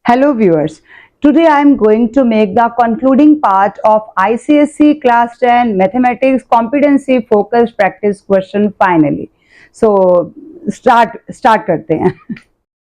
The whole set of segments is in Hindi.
Hello viewers, today I am going to make the concluding part of ICSE Class 10 Mathematics Competency Focused Practice question finally. So start करते हैं.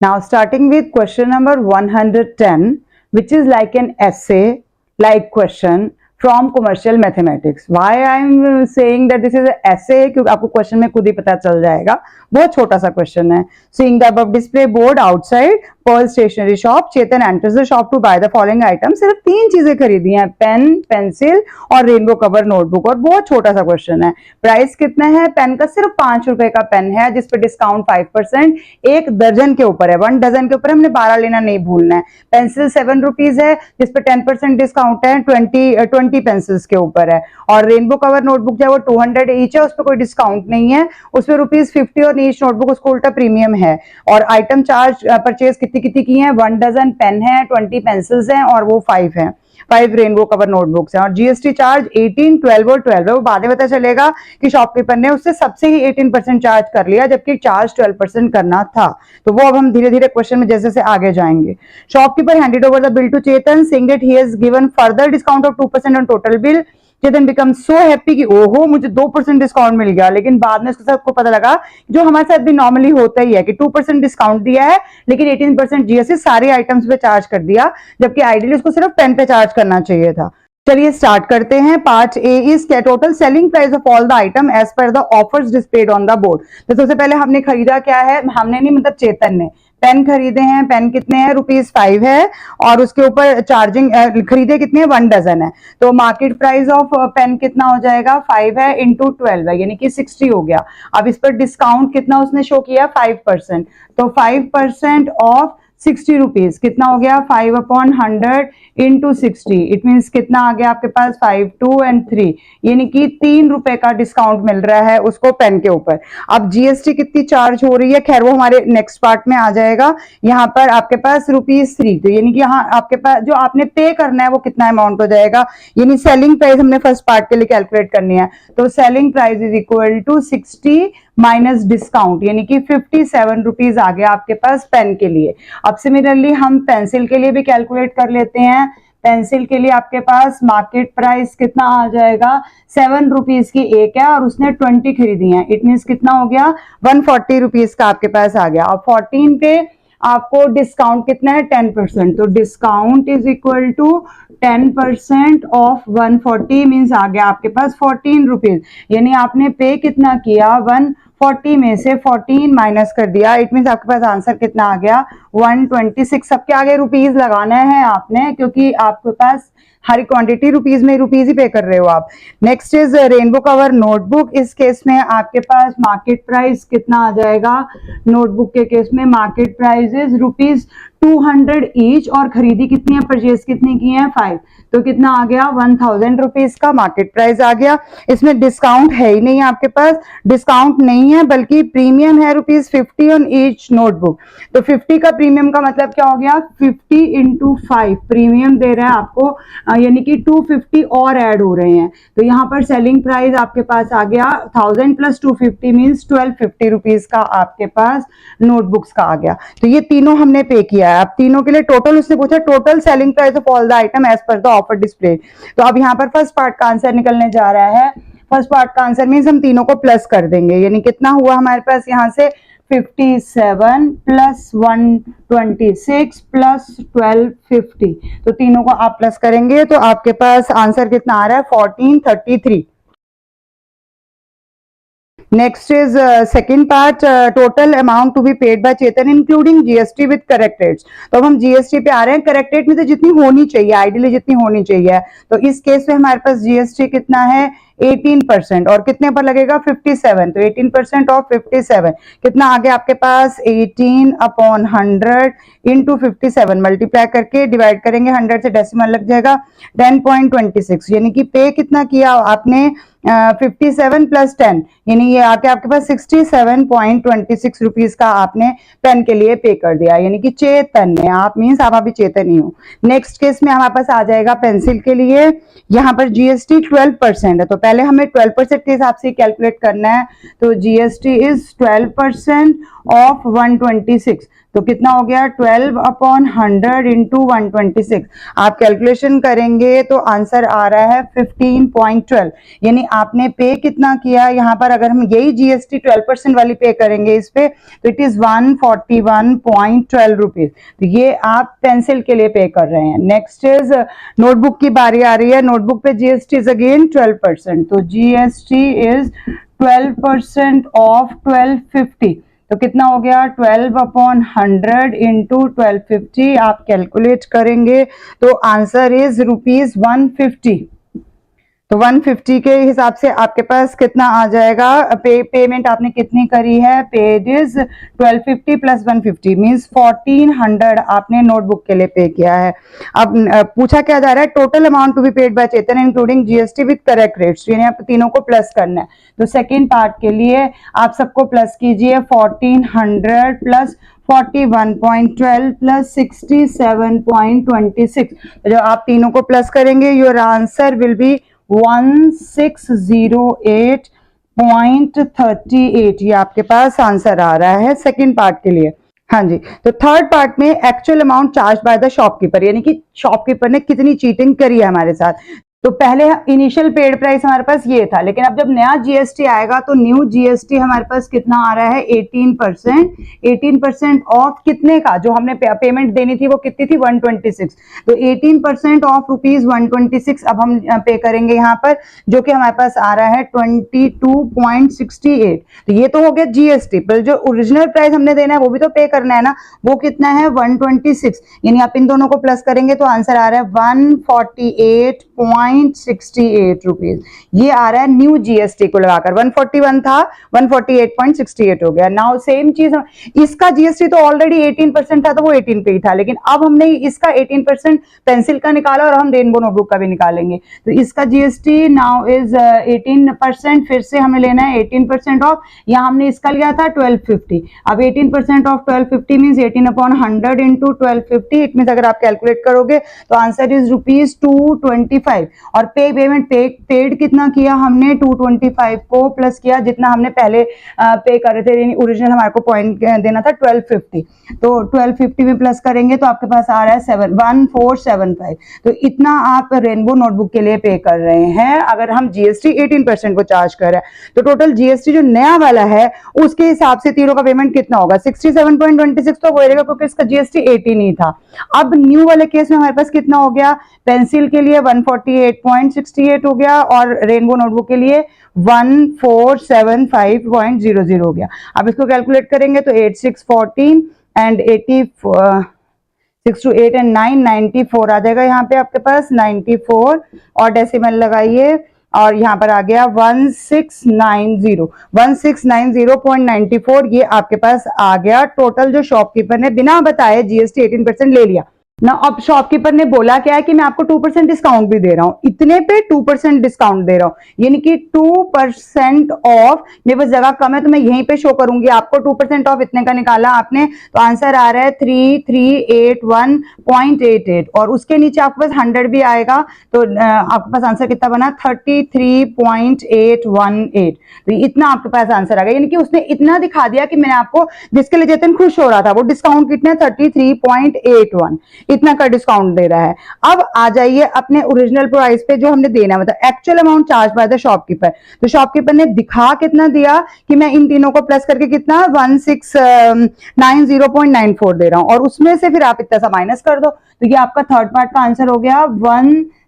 Now starting with question number 110, which is like an essay like question from commercial mathematics. Why I am saying that this is an essay? क्योंकि आपको क्वेश्चन में खुद ही पता चल जाएगा, बहुत छोटा सा क्वेश्चन है. Seeing the above display board outside Pearl Stationery Shop, Chetan enters the shop to buy the following items. सिर्फ 3 चीजें खरीदी हैं, पेन, पेंसिल और रेनबो कवर नोटबुक, और बहुत छोटा सा क्वेश्चन है. प्राइस कितना है पेन का? सिर्फ 5 रुपए का पेन है जिस पे डिस्काउंट 5%, एक दर्जन के ऊपर है, 1 डजन के ऊपर. हमने 12 लेना नहीं भूलना है. पेंसिल 7 रुपीज है जिस पे 10% डिस्काउंट है, 20 पेंसिल्स के ऊपर है. और रेनबो कवर नोटबुक जो है वो 200 ईच है, उस पर कोई डिस्काउंट नहीं है, उस पर ₹50 और ईच नोटबुक उसको उल्टा प्रीमियम है. और आइटम चार्ज परचेज कितनी की है? 1 डजन पेन है, 20 पेंसिल्स हैं और वो 5 है, 5 रेनबो कवर नोटबुक्स हैं. और जीएसटी चार्ज 18, 12 और 12 है. वो बाद में पता चलेगा कि शॉपकीपर ने उससे सबसे ही 18% चार्ज कर लिया, जबकि चार्ज 12% करना था. तो वो अब हम धीरे धीरे क्वेश्चन में जैसे से आगे जाएंगे. Shopkeeper handed over the bill to Chetan, saying that he has given further discount of 2% on total bill. Chetan become so happy कि ओहो मुझे 2% डिस्काउंट मिल गया. लेकिन बाद में उसके साथ को पता लगा, जो हमारे साथ भी नॉर्मली होता ही है, कि 2% डिस्काउंट दिया है लेकिन 18% जीएसटी सारे आइटम्स पे चार्ज कर दिया, जबकि आइडियली उसको सिर्फ पेन पे चार्ज करना चाहिए था. चलिए स्टार्ट करते हैं. Part A is total selling price of all the item as per the offers displayed on the board. तो सबसे पहले हमने खरीदा क्या है? हमने नहीं, मतलब चेतन ने पेन खरीदे हैं. पेन कितने हैं? ₹5 है. और उसके ऊपर चार्जिंग खरीदे कितने हैं? 1 डजन है. तो मार्केट प्राइस ऑफ पेन कितना हो जाएगा? 5 है इंटू 12 है, यानी कि 60 हो गया. अब इस पर डिस्काउंट कितना उसने शो किया? 5%. तो 5% ऑफ 60 रुपीज कितना हो गया? 5/100 इंटू 60. इट मीन्स कितना आ गया आपके पास? 5, 2 and 3, यानी कि 3 रुपए का डिस्काउंट मिल रहा है उसको पेन के ऊपर. अब जीएसटी कितनी चार्ज हो रही है? खैर वो हमारे नेक्स्ट पार्ट में आ जाएगा. यहाँ पर आपके पास ₹3, तो यानी कि यहाँ आपके पास जो आपने पे करना है वो कितना अमाउंट हो जाएगा? यानी सेलिंग प्राइस हमने फर्स्ट पार्ट के लिए कैलकुलेट करनी है. तो selling price is equal to 60 minus discount, यानी कि 57 रुपीज आ गया आपके पास पेन के लिए. अब सिमिलरली हम पेंसिल के लिए भी कैलकुलेट कर लेते हैं. पेंसिल के लिए आपके पास मार्केट प्राइस कितना आ जाएगा? 7 रुपीज की एक है और उसने 20 खरीदी है. इट मीन्स कितना हो गया? 140 रुपीज का आपके पास आ गया. अब 14 पे आपको डिस्काउंट कितना है? 10%. तो discount is equal to 10% of 140 means आ गया आपके पास 14 रुपीज. यानी आपने पे कितना किया? 140 में से 14 माइनस कर दिया. इट मीन्स आपके पास आंसर कितना आ गया? 126. सबके आगे रुपीज लगाना है आपने, क्योंकि आपके पास हर क्वांटिटी रुपीज में, रुपीज ही पे कर रहे हो आप. Next is rainbow cover notebook. इस केस में आपके पास मार्केट प्राइस कितना आ जाएगा? नोटबुक के केस में मार्केट प्राइस इज ₹200 ईच, और खरीदी कितनी है? परचेज कितनी की है? 5. तो कितना आ गया? 1000 रुपीज का मार्केट प्राइस आ गया. इसमें डिस्काउंट है ही नहीं आपके पास. डिस्काउंट नहीं है बल्कि प्रीमियम है ₹50 ऑन ईच नोटबुक. तो 50 का प्रीमियम का मतलब क्या हो गया? 50 इंटू 5 प्रीमियम दे रहा है आपको, यानी कि 250 और ऐड हो रहे हैं. तो यहाँ पर सेलिंग प्राइस आपके पास आ गया 1000 प्लस 250 मीन्स 1250 रुपीज का आपके पास नोटबुक्स का आ गया. तो ये तीनों हमने पे किया है. अब तीनों के लिए टोटल उसने पूछा total selling price of all the item as per the offer display. तो अब यहाँ पर फर्स्ट पार्ट का आंसर निकलने जा रहा है. फर्स्ट पार्ट का आंसर मीन्स हम तीनों को प्लस कर देंगे, यानी कितना हुआ हमारे पास यहाँ से? 57 प्लस 126 प्लस 1250. तो तीनों को आप प्लस करेंगे तो आपके पास आंसर कितना आ रहा है? 1433. Next is second part, total amount to be paid by Chetan including GST with correct rates. तो अब हम GST पे आ रहे हैं. करेक्ट रेट में तो जितनी होनी चाहिए, आइडियली जितनी होनी चाहिए. तो इस केस में हमारे पास GST कितना है? 18%. और कितने पर लगेगा? 57. तो 18% ऑफ 57 कितना आ गया आपके पास? 18/100 इंटू 57 मल्टीप्लाई करके डिवाइड करेंगे 100 से, डेसिमल लग जाएगा 10.26. यानी कि पे कितना किया आपने? 57 प्लस 10, यानी ये आके आपके पास 67.26 रुपीज का आपने पेन के लिए पे कर दिया. यानी कि चेतन ने, आप मीन्स आप अभी चेतन ही हो. नेक्स्ट केस में हमारे पास आ जाएगा पेंसिल के लिए. यहाँ पर जीएसटी 12% है, तो पहले हमें 12% के हिसाब से कैलकुलेट करना है. तो जीएसटी इज 12% ऑफ 126. तो कितना हो गया 12/100 इंटू 126। आप कैलकुलेशन करेंगे तो आंसर आ रहा है 15.12। यानी आपने पे कितना किया यहाँ पर, अगर हम यही जीएसटी 12% वाली पे करेंगे इस पे, तो इट इज 141.12 रुपीज। तो ये आप पेंसिल के लिए पे कर रहे हैं। नेक्स्ट इज नोटबुक की बारी आ रही है। नोटबुक पे जीएसटी इज अगेन 12%, तो जीएसटी इज 12% ऑफ 1250। तो कितना हो गया 12/100 इंटू 1250। आप कैलकुलेट करेंगे तो आंसर इज ₹150। तो 150 के हिसाब से आपके पास कितना आ जाएगा, पेमेंट आपने कितनी करी है, पेड इज 1250 प्लस 150 मीन्स 1400 आपने नोटबुक के लिए पे किया है। अब पूछा क्या जा रहा है, total amount to be paid by Chetan including GST with correct rates, यानी आप तीनों को प्लस करना है। तो सेकेंड पार्ट के लिए आप सबको प्लस कीजिए, 1400 प्लस 41.12 प्लस 67.26। जो आप तीनों को प्लस करेंगे योर आंसर विल बी 1608.38। ये आपके पास आंसर आ रहा है सेकंड पार्ट के लिए। हाँ जी, तो थर्ड पार्ट में actual amount charge by the shopkeeper, यानी कि शॉपकीपर ने कितनी चीटिंग करी है हमारे साथ। तो पहले इनिशियल पेड प्राइस हमारे पास ये था, लेकिन अब जब नया जीएसटी आएगा तो न्यू जीएसटी हमारे पास कितना आ रहा है 18%। 18% ऑफ कितने का, जो हमने पेमेंट देनी थी वो कितनी थी 126। तो 18% ऑफ ₹126 अब हम पे करेंगे यहाँ पर, जो कि हमारे पास आ रहा है 22.68। तो ये तो हो गया जीएसटी, पर जो ओरिजिनल प्राइस हमने देना है वो भी तो पे करना है ना, वो कितना है 126। यानी आप इन दोनों को प्लस करेंगे तो आंसर आ रहा है 148.68 रुपीज। ये आ रहा है न्यू जीएसटी को लगाकर। 141 था, 148.68 हो गया। नाउ सेम चीज, इसका जीएसटी तो ऑलरेडी 18% था तो वो 18 पे ही था, लेकिन अब हमने इसका 18% पेंसिल का निकाला और हम रेनबो नोटबुक का भी निकालेंगे। तो इसका जीएसटी नाउ इज 18%, फिर से हमें लेना है 18% ऑफ। यहाँ हमने इसका लिया था 1250, अब 18% of 1250 mean 18/100 into 1250। It mean अगर आप कैलकुलेट करोगे तो आंसर इज ₹225। और पेमेंट पेड कितना किया हमने, 225 को प्लस किया जितना हमने पहले पे कर रहे थे। ओरिजिनल हमारे को पॉइंट देना था 1250, तो 1250 में प्लस करेंगे तो आपके पास आ रहा है 1475। तो इतना आप रेनबो नोटबुक के लिए पे कर रहे हैं। अगर हम जीएसटी 18% को चार्ज कर रहे हैं तो टोटल जीएसटी जो नया वाला है उसके हिसाब से तीनों का पेमेंट कितना होगा, 67.26 तो वो रहेगा क्योंकि इसका जीएसटी 18 ही था। अब न्यू वाले केस में हमारे पास कितना हो गया, पेंसिल के लिए 148.68 हो गया और रेनबो नोटबुक के लिए 1475.00 हो गया। अब इसको कैलकुलेट करेंगे तो 8 6 14 एंड 6 to 8 एंड 9 94 आ जाएगा। यहाँ पे आपके पास 94 और डेसिमल लगाइए और यहाँ पर आ गया 1690.94। ये आपके पास आ गया टोटल, जो शॉपकीपर ने बिना बताए जीएसटी 18% ले लिया ना। अब शॉपकीपर ने बोला क्या है कि मैं आपको 2% डिस्काउंट भी दे रहा हूं, इतने पे 2% डिस्काउंट दे रहा हूं, यानी कि 2% ऑफ। मेरे पास जगह कम है तो मैं यहीं पे शो करूंगी आपको। 2% ऑफ इतने का निकाला आपने तो आंसर आ रहा है 3381.88 और उसके नीचे आपके पास 100 भी आएगा तो आपके पास आंसर कितना बना 33.818। तो इतना आपके पास आंसर आ गया, यानी कि उसने इतना दिखा दिया कि मैंने आपको, जिसके लिए चेतन खुश हो रहा था, वो डिस्काउंट कितना 33.81 इतना का डिस्काउंट दे रहा है। अब आ जाइए अपने ओरिजिनल प्राइस पे जो हमने देना, मतलब actual amount charge by the shopkeeper. तो शॉपकीपर ने दिखा कितना दिया कि मैं इन तीनों को प्लस करके कितना 1690.94 दे रहा हूं और उसमें से फिर आप इतना सा माइनस कर दो। तो ये आपका थर्ड पार्ट का आंसर हो गया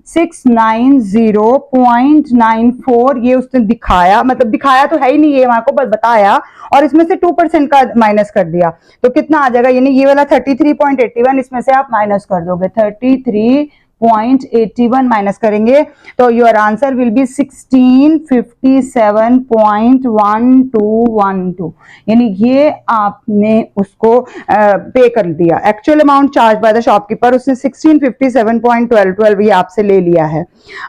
1690.94। ये उसने दिखाया, मतलब दिखाया तो है ही नहीं, ये हमारे को बस बताया और इसमें से 2% का माइनस कर दिया तो कितना आ जाएगा, यानी ये वाला 33.81 इसमें से आप माइनस कर दोगे, 33.81 माइनस करेंगे तो योर आंसर विल बी 1657.1212। यानी ये आपने उसको पे कर दिया। Actual amount charge by the shopkeeper उसने 1657.1212 ये आपसे ले लिया है।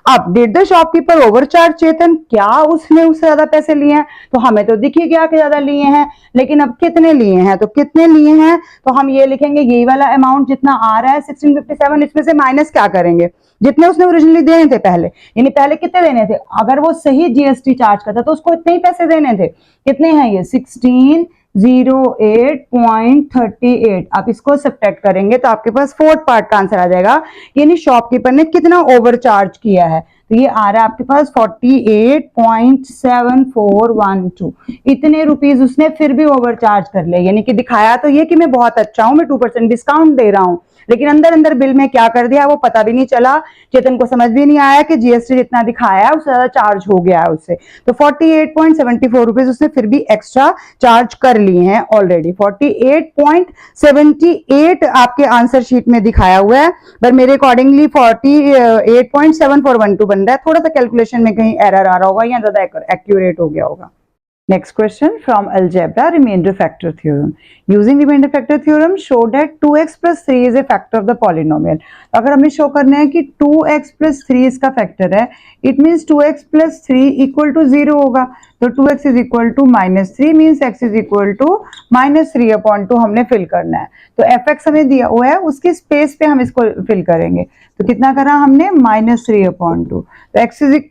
अब डिड द शॉपकीपर ओवरचार्ज चेतन, क्या उसने उससे ज्यादा पैसे लिए हैं? तो हमें तो दिख ही गया कि ज्यादा लिए हैं, लेकिन अब कितने लिए हैं, तो कितने लिए हैं तो हम ये लिखेंगे यही वाला अमाउंट जितना आ रहा है 1657, इसमें से माइनस क्या करेंगे, जितने उसने ओरिजिनली देने थे पहले, यानी पहले कितने देने थे, अगर वो सही जीएसटी चार्ज करता तो उसको इतने ही पैसे देने थे। कितने हैं ये 16 08.38। आप इसको सब्ट्रैक्ट करेंगे तो आपके पास फोर्थ पार्ट का आंसर आ जाएगा, यानी शॉपकीपर ने कितना ओवरचार्ज किया है। तो ये आ रहा है आपके पास 48.7412। इतने रुपीज उसने फिर भी ओवरचार्ज कर लिया, यानी कि दिखाया तो ये कि मैं बहुत अच्छा हूं, मैं 2% डिस्काउंट दे रहा हूं, लेकिन अंदर अंदर बिल में क्या कर दिया वो पता भी नहीं चला। चेतन को समझ भी नहीं आया कि जीएसटी जितना दिखाया है उससे ज्यादा चार्ज हो गया है उससे। तो 48.74 रुपीज उसने फिर भी एक्स्ट्रा चार्ज कर लिए हैं ऑलरेडी। 48.78 आपके आंसर शीट में दिखाया हुआ है, पर मेरे अकॉर्डिंगली 48.7412 बन रहा है। थोड़ा सा कैलकुलेशन में कहीं एरर आ रहा होगा या ज्यादा एक्यूरेट हो गया होगा। Next question from algebra, remainder factor theorem. Using remainder factor theorem, show that 2x plus 3 is a factor of the polynomial. अगर हमें शो करना है कि 2x plus 3 इसका फैक्टर है, it means 2x plus 3 equal to 0 होगा। तो 2x is equal to -3 means x is equal to -3/2 हमने फिल करना है। तो fx हमें दिया हुआ है, उसकी स्पेस पे हम इसको फिल करेंगे। तो कितना करा हमने -3/2। तो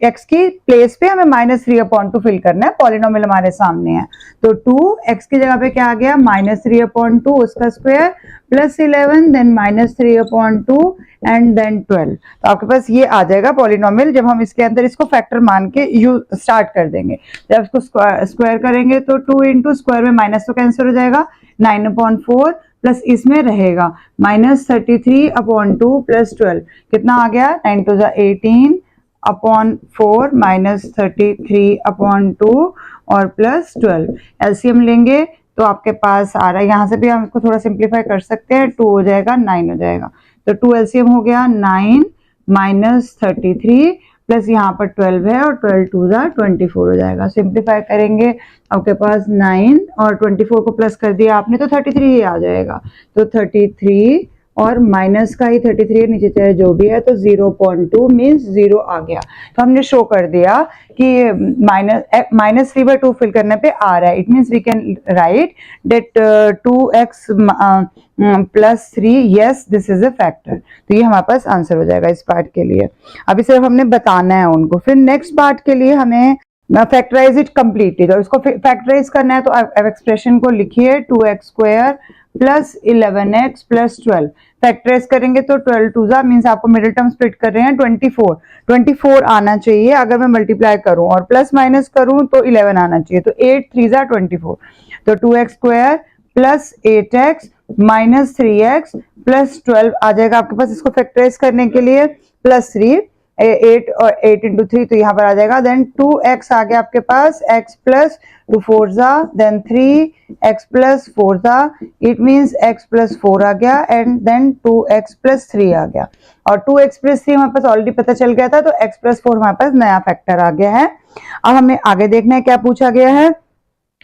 x की प्लेस पे हमें -3/2 फिल करना है, पॉलिनोमियल हमारे सामने है। तो 2x की जगह पे क्या आ गया, -3/2 उसका square plus 11 then -3/2 and then 12। तो आपके पास ये आ जाएगा पॉलिनोमियल। जब हम इसके अंदर इसको फैक्टर मान के स्टार्ट कर देंगे, जब इसको स्क्वायर करेंगे तो 2 इंटू स्क्वायर में माइनस तो कैंसिल हो जाएगा, 9/4 प्लस इसमें रहेगा -33/2 प्लस 12। कितना आ गया, 9 to 18/4 -33/2 और प्लस 12। एलसीएम लेंगे तो आपके पास आ रहा है, यहाँ से भी हम इसको थोड़ा सिंप्लीफाई कर सकते हैं, 2 हो जाएगा 9 हो जाएगा। तो 2 एलसीएम हो गया 9 -33 प्लस यहाँ पर 12 है और 12 2 24 हो जाएगा। सिंप्लीफाई करेंगे आपके पास 9 और 24 को प्लस कर दिया आपने तो 33 ही आ जाएगा। तो 33 और माइनस का ही 33 नीचे चाहे जो भी है, तो 0.2 मीन्स 0 आ गया। तो हमने शो कर दिया कि -3/2 फिल करने पे आ रहा है। It means we can write that 2x plus 3, yes this is a factor. तो ये हमारे पास आंसर हो जाएगा इस पार्ट के लिए। अभी सिर्फ हमने बताना है उनको। फिर नेक्स्ट पार्ट के लिए हमें फैक्टराइज इट कंप्लीटली। तो इसको फैक्टराइज करना है तो अब एक्सप्रेशन को लिखिए 2x² plus 11x plus 12। Factorise करेंगे तो 12 2 मीन्स आपको मिडिल टर्म स्प्लिट कर रहे हैं 24 आना चाहिए। अगर मैं मल्टीप्लाई करूं और प्लस माइनस करूं तो 11 आना चाहिए। तो 8 3 24। तो 2x² plus 8x minus 3x plus 12 आ जाएगा आपके पास। इसको फैक्टराइज करने के लिए प्लस 3 8 और 8 इंटू 3 तो यहाँ पर आ जाएगा। देन 2x आ गया आपके पास, x plus 2 4 then 3x plus 4 it means x plus 4 आ गया एंड देन 2x प्लस 3 आ गया। और 2x प्लस 3 हमारे पास ऑलरेडी पता चल गया था, तो x प्लस 4 हमारे पास नया फैक्टर आ गया है। अब हमें आगे देखना है क्या पूछा गया है।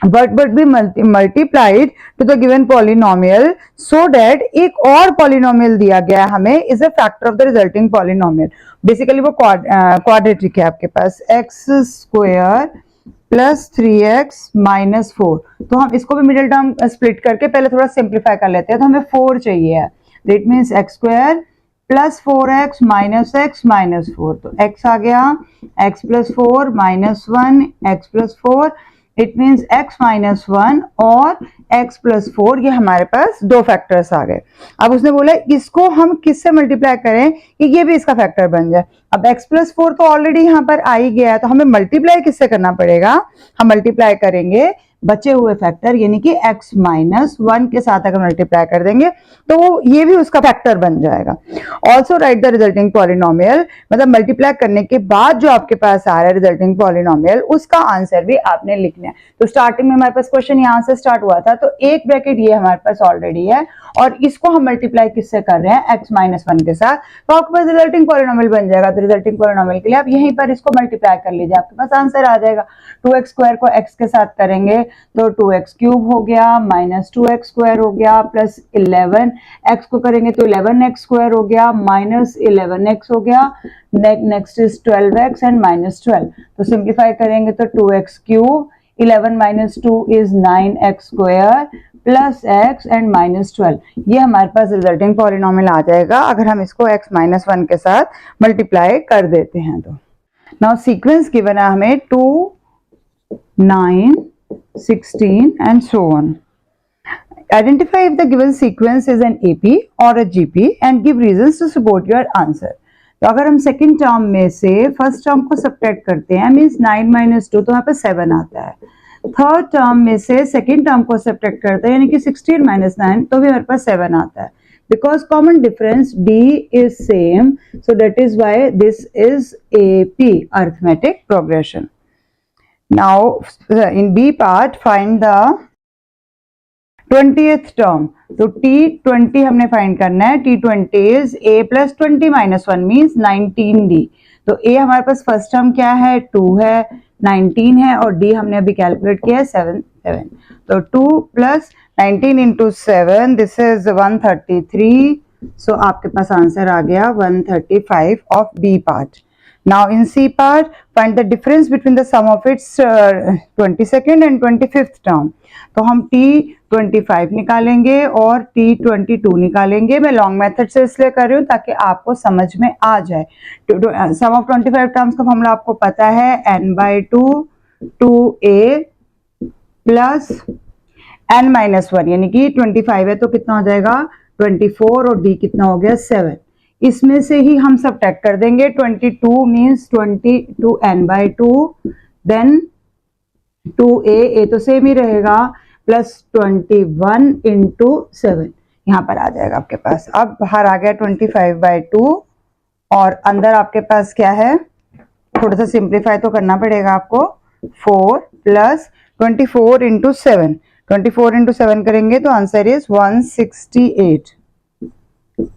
but be multiplied to the given polynomial so that एक और polynomial दिया गया हमें is a factor of the resulting polynomial। Basically वो क्वाड्रेटिक है आपके पास, x² प्लस 3x माइनस 4। तो हम इसको भी मिडिल टर्म स्प्लिट करके पहले थोड़ा सिंप्लीफाई कर लेते हैं। तो हमें 4 चाहिए है, that means x² plus 4x minus x minus 4। तो x आ गया, x plus 4 minus 1 x plus 4 it means x minus 1 और x प्लस 4। ये हमारे पास दो फैक्टर्स आ गए। अब उसने बोला इसको हम किससे मल्टीप्लाई करें कि ये भी इसका फैक्टर बन जाए। अब x प्लस 4 तो ऑलरेडी यहाँ पर आ ही गया है, तो हमें मल्टीप्लाई किससे करना पड़ेगा। हम मल्टीप्लाई करेंगे बचे हुए फैक्टर यानी कि x माइनस 1 के साथ अगर मल्टीप्लाई कर देंगे तो ये भी उसका फैक्टर बन जाएगा। Also right the resulting polynomial, मतलब मल्टीप्लाई करने के बाद जो आपके पास आ रहा है रिजल्टिंग पॉलिनोमियल, उसका आंसर भी आपने लिखना है। तो स्टार्टिंग में हमारे पास क्वेश्चन यहाँ से स्टार्ट हुआ था, तो एक ब्रैकेट ये हमारे पास ऑलरेडी है और इसको हम मल्टीप्लाई किससे कर रहे हैं, x माइनस 1 के साथ। तो आपके पास रिजल्टिंग पॉलिनोमियल बन जाएगा। तो रिजल्टिंग पॉलिनोमियल के लिए आप यहीं पर इसको मल्टीप्लाई कर लीजिए, आपके पास आंसर आ जाएगा। 2x² को x के साथ करेंगे तो 2x³ हो गया माइनस 2x² हो गया प्लस 11, x को करेंगे तो 11x² हो गया माइनस 11x हो गया। Next is 12x and minus 12। तो सिंप्लीफाई करेंगे तो 2x³, 11 minus 2 is 9x² plus x and minus 12। ये हमारे पास रिजल्टिंग पॉलिनोमियल आ जाएगा अगर हम इसको x माइनस 1 के साथ मल्टीप्लाई कर देते हैं। तो नाउ सीक्वेंस गिवन है हमें 2 9 16 and so on. Identify if the given sequence is an AP or a GP and give reasons to support your answer. तो अगर हम सेकेंड टर्म में से फर्स्ट टर्म को सब्ट्रैक्ट करते हैं मीन्स 9 माइनस 2 तो यहाँ पे 7 आता है. थर्ड टर्म में से सेकेंड टर्म को सब्ट्रैक्ट करते हैं यानी कि 16 माइनस 9 तो भी हमारे पास 7 आता है. Because common difference D is same, so that is why this is AP, arithmetic progression. Now in B part find the 20th term. तो T20 हमने फाइंड करना है. T20 is A plus 20 minus 1 means 19D. तो A हमारे पास फर्स्ट टर्म क्या है 2 है, 19 है और D हमने अभी कैलकुलेट किया है 7. तो 2 plus 19 into 7 this is 133. So आपके पास आंसर आ गया 135 of B part. Now in C part find the difference between the sum of its 22nd and 25th term. तो हम T25 निकालेंगे और T22 निकालेंगे. मैं लॉन्ग मेथड से इसलिए कर रही हूँ ताकि आपको समझ में आ जाए. सम ऑफ 25 टर्म्स का फॉर्मूला आपको पता है n/2 2a प्लस n-1 यानी कि 25 है तो कितना हो जाएगा 24 और d कितना हो गया 7. इसमें से ही हम सब्ट्रैक्ट कर देंगे. 22 मीन्स 22 n/2 देन 2a तो सेम ही रहेगा प्लस 21 इंटू 7 यहाँ पर आ जाएगा आपके पास. अब बाहर आ गया 25/2 और अंदर आपके पास क्या है थोड़ा सा सिंप्लीफाई तो करना पड़ेगा आपको. 4 प्लस 24 इंटू 7 24 इंटू 7 करेंगे तो आंसर इज 168.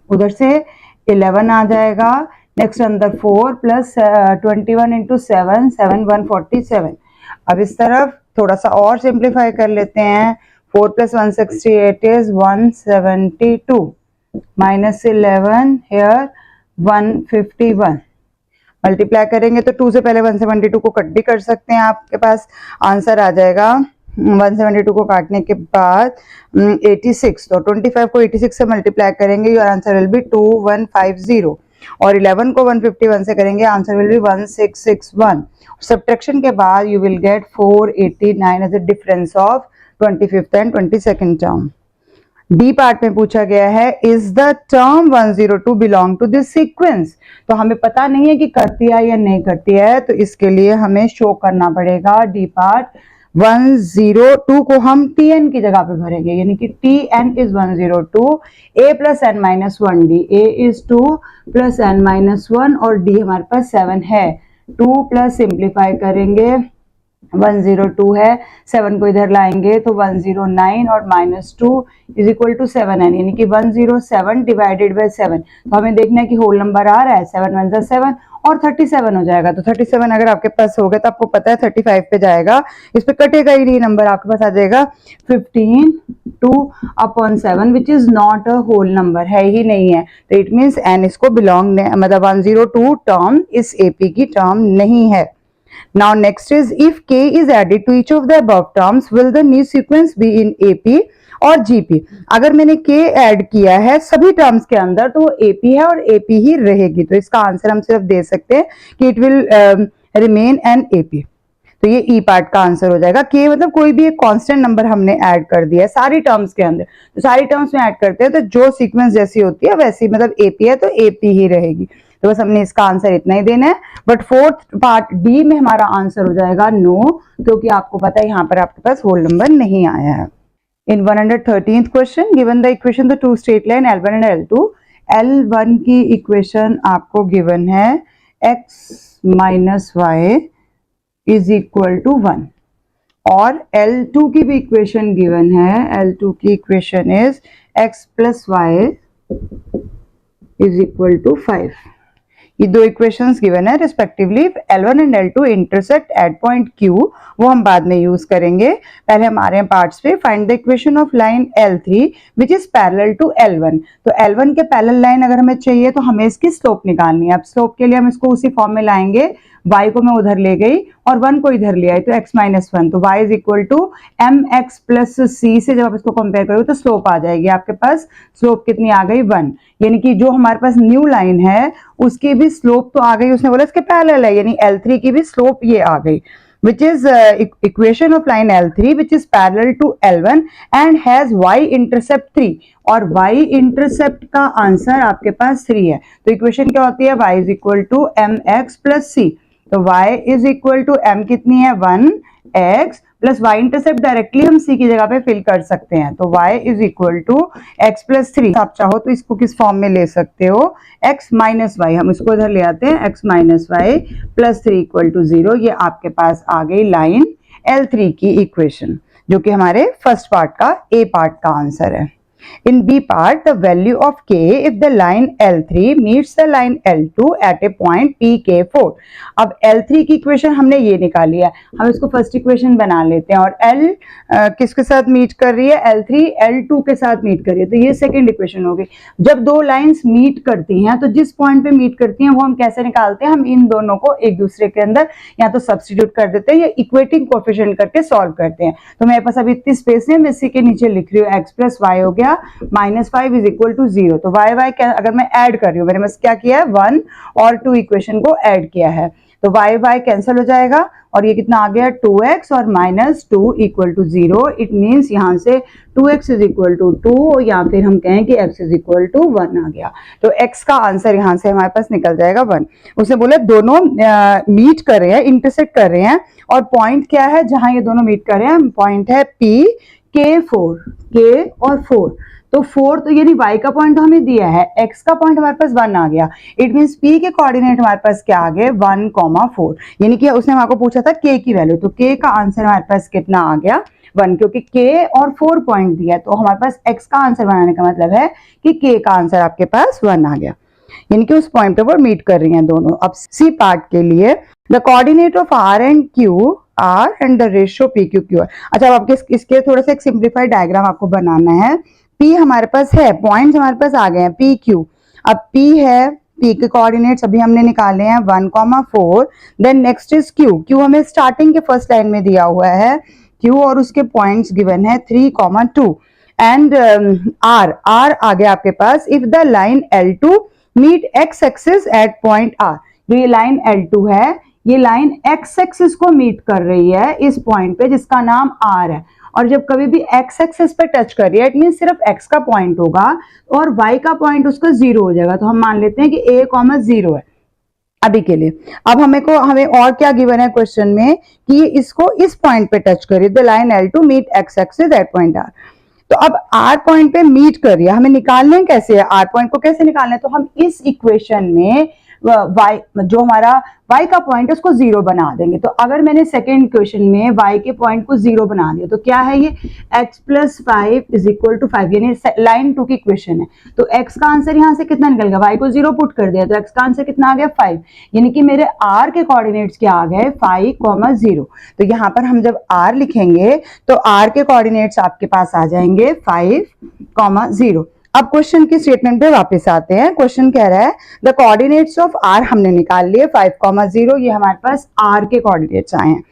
उधर से 11 आ जाएगा. नेक्स्ट अंदर 4 प्लस 21 इंटू 7 147. अब इस तरफ थोड़ा सा और सिंप्लीफाई कर लेते हैं. 4 plus 168 is 172 minus 11 here 151. Multiply करेंगे तो 2 से पहले 172 को कट भी कर सकते हैं. आपके पास आंसर आ जाएगा 172 को काटने के बाद 86. तो 25 को 86 से मल्टीप्लाई करेंगे योर आंसर विल बी 2150 और 11 को 151 से करेंगे आंसर विल बी 1661. सब्ट्रैक्शन के बाद you will get 489 as a difference of 25th and 22nd term. D part में पूछा गया है is the term 102 belong to this sequence. तो हमें पता नहीं है कि करती है या नहीं करती है तो इसके लिए हमें शो करना पड़ेगा. डी पार्ट 102 को हम Tn की जगह पे भरेंगे यानी कि Tn is 102 A plus n-1 D. A is 2 plus n-1 और D हमारे पास 7 है. 2 प्लस सिंप्लीफाई करेंगे 102 है 7 को इधर लाएंगे तो 109 और -2 इज इक्वल टू 7n यानी कि 107 डिवाइडेड बाय 7. तो हमें देखना है कि होल नंबर आ रहा है 7 1 7 और 37 हो जाएगा. तो 37 अगर आपके पास हो गया तो आपको पता है 35 पे जाएगा. इस पे कटेगा ही नहीं नंबर. आपके पास आ जाएगा 15 2/7 which is not a whole number है ही नहीं है. तो इट मीन्स n इसको बिलोंग मतलब 102 टर्म इस AP की टर्म नहीं है. Now next is if k is added to each of the above terms, will the new sequence be in AP और GP? अगर मैंने k ऐड किया है सभी टर्म्स के अंदर तो वो AP है और AP ही रहेगी. तो इसका आंसर हम सिर्फ दे सकते हैं कि it will remain N AP. तो ये ई पार्ट का आंसर हो जाएगा. k मतलब कोई भी एक कांस्टेंट नंबर हमने ऐड कर दिया है सारी टर्म्स के अंदर. तो सारी टर्म्स में ऐड करते हैं तो जो सीक्वेंस जैसी होती है वैसी मतलब AP है तो AP ही रहेगी. तो बस हमने इसका आंसर इतना ही देना है. बट फोर्थ पार्ट डी में हमारा आंसर हो जाएगा नो क्योंकि आपको पता है यहाँ पर आपके पास होल नंबर नहीं आया है. In 113th question given the equation the two straight line L1 and L2. L1 की इक्वेशन आपको गिवन है x minus y is equal to 1 और L2 की भी इक्वेशन गिवन है. L2 की equation is x plus y is equal to 5. ये दो इक्वेशंस गिवन है respectively. L1 and L2 intersect at point Q वो हम बाद में यूज करेंगे. पहले हमारे पार्ट्स पे find the equation of line L3 which is parallel to L1. तो L1 के पैरेलल लाइन अगर हमें चाहिए तो हमें इसकी स्लोप निकालनी है. अब स्लोप के लिए हम इसको उसी फॉर्म में लाएंगे. y को मैं उधर ले गई और 1 को इधर ले आई तो x माइनस 1. तो y is equal to mx plus c से जब आप इसको कंपेयर करोगे तो स्लोप आ जाएगी. आपके पास स्लोप कितनी आ गई 1 यानी कि जो हमारे पास न्यू लाइन है उसकी भी स्लोप तो आ गई. उसने बोला इसके पैरेलल है यानी L3 की भी स्लोप ये आ गई. which is equation of line L3 which is parallel to L1 and has y intercept 3 और y intercept का आंसर आपके पास 3 है। तो इक्वेशन क्या होती है, y is equal to mx plus c। तो y is equal to m कितनी है 1x plus y intercept directly हम c की जगह पे फिल कर सकते हैं। तो y is equal to x plus 3। आप चाहो तो इसको किस फॉर्म में ले सकते हो, x माइनस वाई, हम इसको इधर ले आते हैं, x minus y plus 3 equal to 0। ये आपके पास आ गई लाइन L3 की इक्वेशन, जो कि हमारे फर्स्ट पार्ट का ए पार्ट का आंसर है। In B part, the value of k if the line L3 meets the line L2 at a point pk4। अब L3 की इक्वेशन हमने ये निकाली है, हम इसको फर्स्ट इक्वेशन बना लेते हैं। और L किसके साथ मीट कर रही है, L3 L2 के साथ मीट कर रही है, तो ये सेकंड इक्वेशन होगी। जब दो लाइंस मीट करती हैं तो जिस पॉइंट पे मीट करती हैं वो हम कैसे निकालते हैं, हम इन दोनों को एक दूसरे के अंदर या तो सब्स्टिट्यूट कर देते हैं या इक्वेटिंग कोएफिशिएंट करके सॉल्व करते हैं। तो मेरे पास अभी इतनी स्पेस है, मैं इसी के नीचे लिख रही हूँ x प्लस वाई हो गया -5 इज इक्वल टू 0। तो y y अगर मैं ऐड कर रही हूँ, मैंने बस क्या किया है 1 और 2 इक्वेशन को ऐड किया है, तो y y कैंसिल हो जाएगा और ये कितना आ गया 2x और -2 इक्वल टू 0। इट मीन्स यहाँ से 2x इज इक्वल टू 2 या फिर हम कहें कि x इज इक्वल टू 1 आ गया। तो x का आंसर यहाँ से हमारे पास निकल जाएगा 1। उसने बोला दोनों मीट कर रहे हैं, इंटरसेक्ट कर रहे हैं, और पॉइंट क्या है जहां ये दोनों मीट कर रहे हैं, पॉइंट है P K4, K और 4। तो 4 तो यानी y का पॉइंट तो हमें दिया है, x का पॉइंट हमारे पास 1 आ गया। इट मींस p के कोऑर्डिनेट हमारे पास क्या आ गए 1,4। यानी कि उसने हमारे को पूछा था k की वैल्यू, तो k का आंसर हमारे पास कितना आ गया 1, क्योंकि k और 4 पॉइंट दिया है, तो हमारे पास x का आंसर बनाने का मतलब है कि k का आंसर आपके पास 1 आ गया, यानी कि उस पॉइंट पर मीट कर रही हैं दोनों। अब सी पार्ट के लिए the coordinate of r and q r and the ratio p q q r। अच्छा, अब आपके इसके थोड़ा सा एक सिंप्लीफाइड डायग्राम आपको बनाना है। P हमारे पास है, पॉइंट्स हमारे पास आ गए हैं P Q। अब P है, P के कोऑर्डिनेट्स अभी हमने निकाले हैं 1,4। Then next is Q। Q हमें स्टार्टिंग के फर्स्ट लाइन में दिया हुआ है Q और उसके पॉइंट्स गिवन है 3,2 एंड R आ गया आपके पास if the line L2 meet x axis at point R। जो ये लाइन L2 है, ये लाइन x एक्सिस को मीट कर रही है इस पॉइंट पे जिसका नाम R है, और जब कभी भी x एक्सिस पे टच कर रही है इट मीन सिर्फ x का पॉइंट होगा और y का पॉइंट उसका 0 हो जाएगा। तो हम मान लेते हैं कि a, 0 है अभी के लिए। अब हमें और क्या गिवन है क्वेश्चन में कि इसको इस पॉइंट पे टच करिए, the line L2 meet x axis at point R। तो अब R पॉइंट पे मीट कर रही है, हमें निकालने कैसे है, R पॉइंट को कैसे निकालना है, तो हम इस इक्वेशन में y जो हमारा y का पॉइंट है उसको 0 बना देंगे। तो अगर मैंने सेकेंड इक्वेशन में y के पॉइंट को 0 बना दिया तो क्या है, ये x plus 5 is equal to 5, यानी लाइन 2 की इक्वेशन है। तो x का आंसर यहाँ से कितना निकल गया, y को 0 पुट कर दिया तो x का आंसर कितना आ गया 5, यानी कि मेरे r के कोऑर्डिनेट्स क्या आ गए 5, 0। तो यहाँ पर हम जब r लिखेंगे तो r के कोऑर्डिनेट्स आपके पास आ जाएंगे 5, 0। अब क्वेश्चन की स्टेटमेंट पे वापस आते हैं। क्वेश्चन कह रहा है द कोऑर्डिनेट्स ऑफ r हमने निकाल लिए 5, 0, ये हमारे पास r के कोऑर्डिनेट्स आए हैं,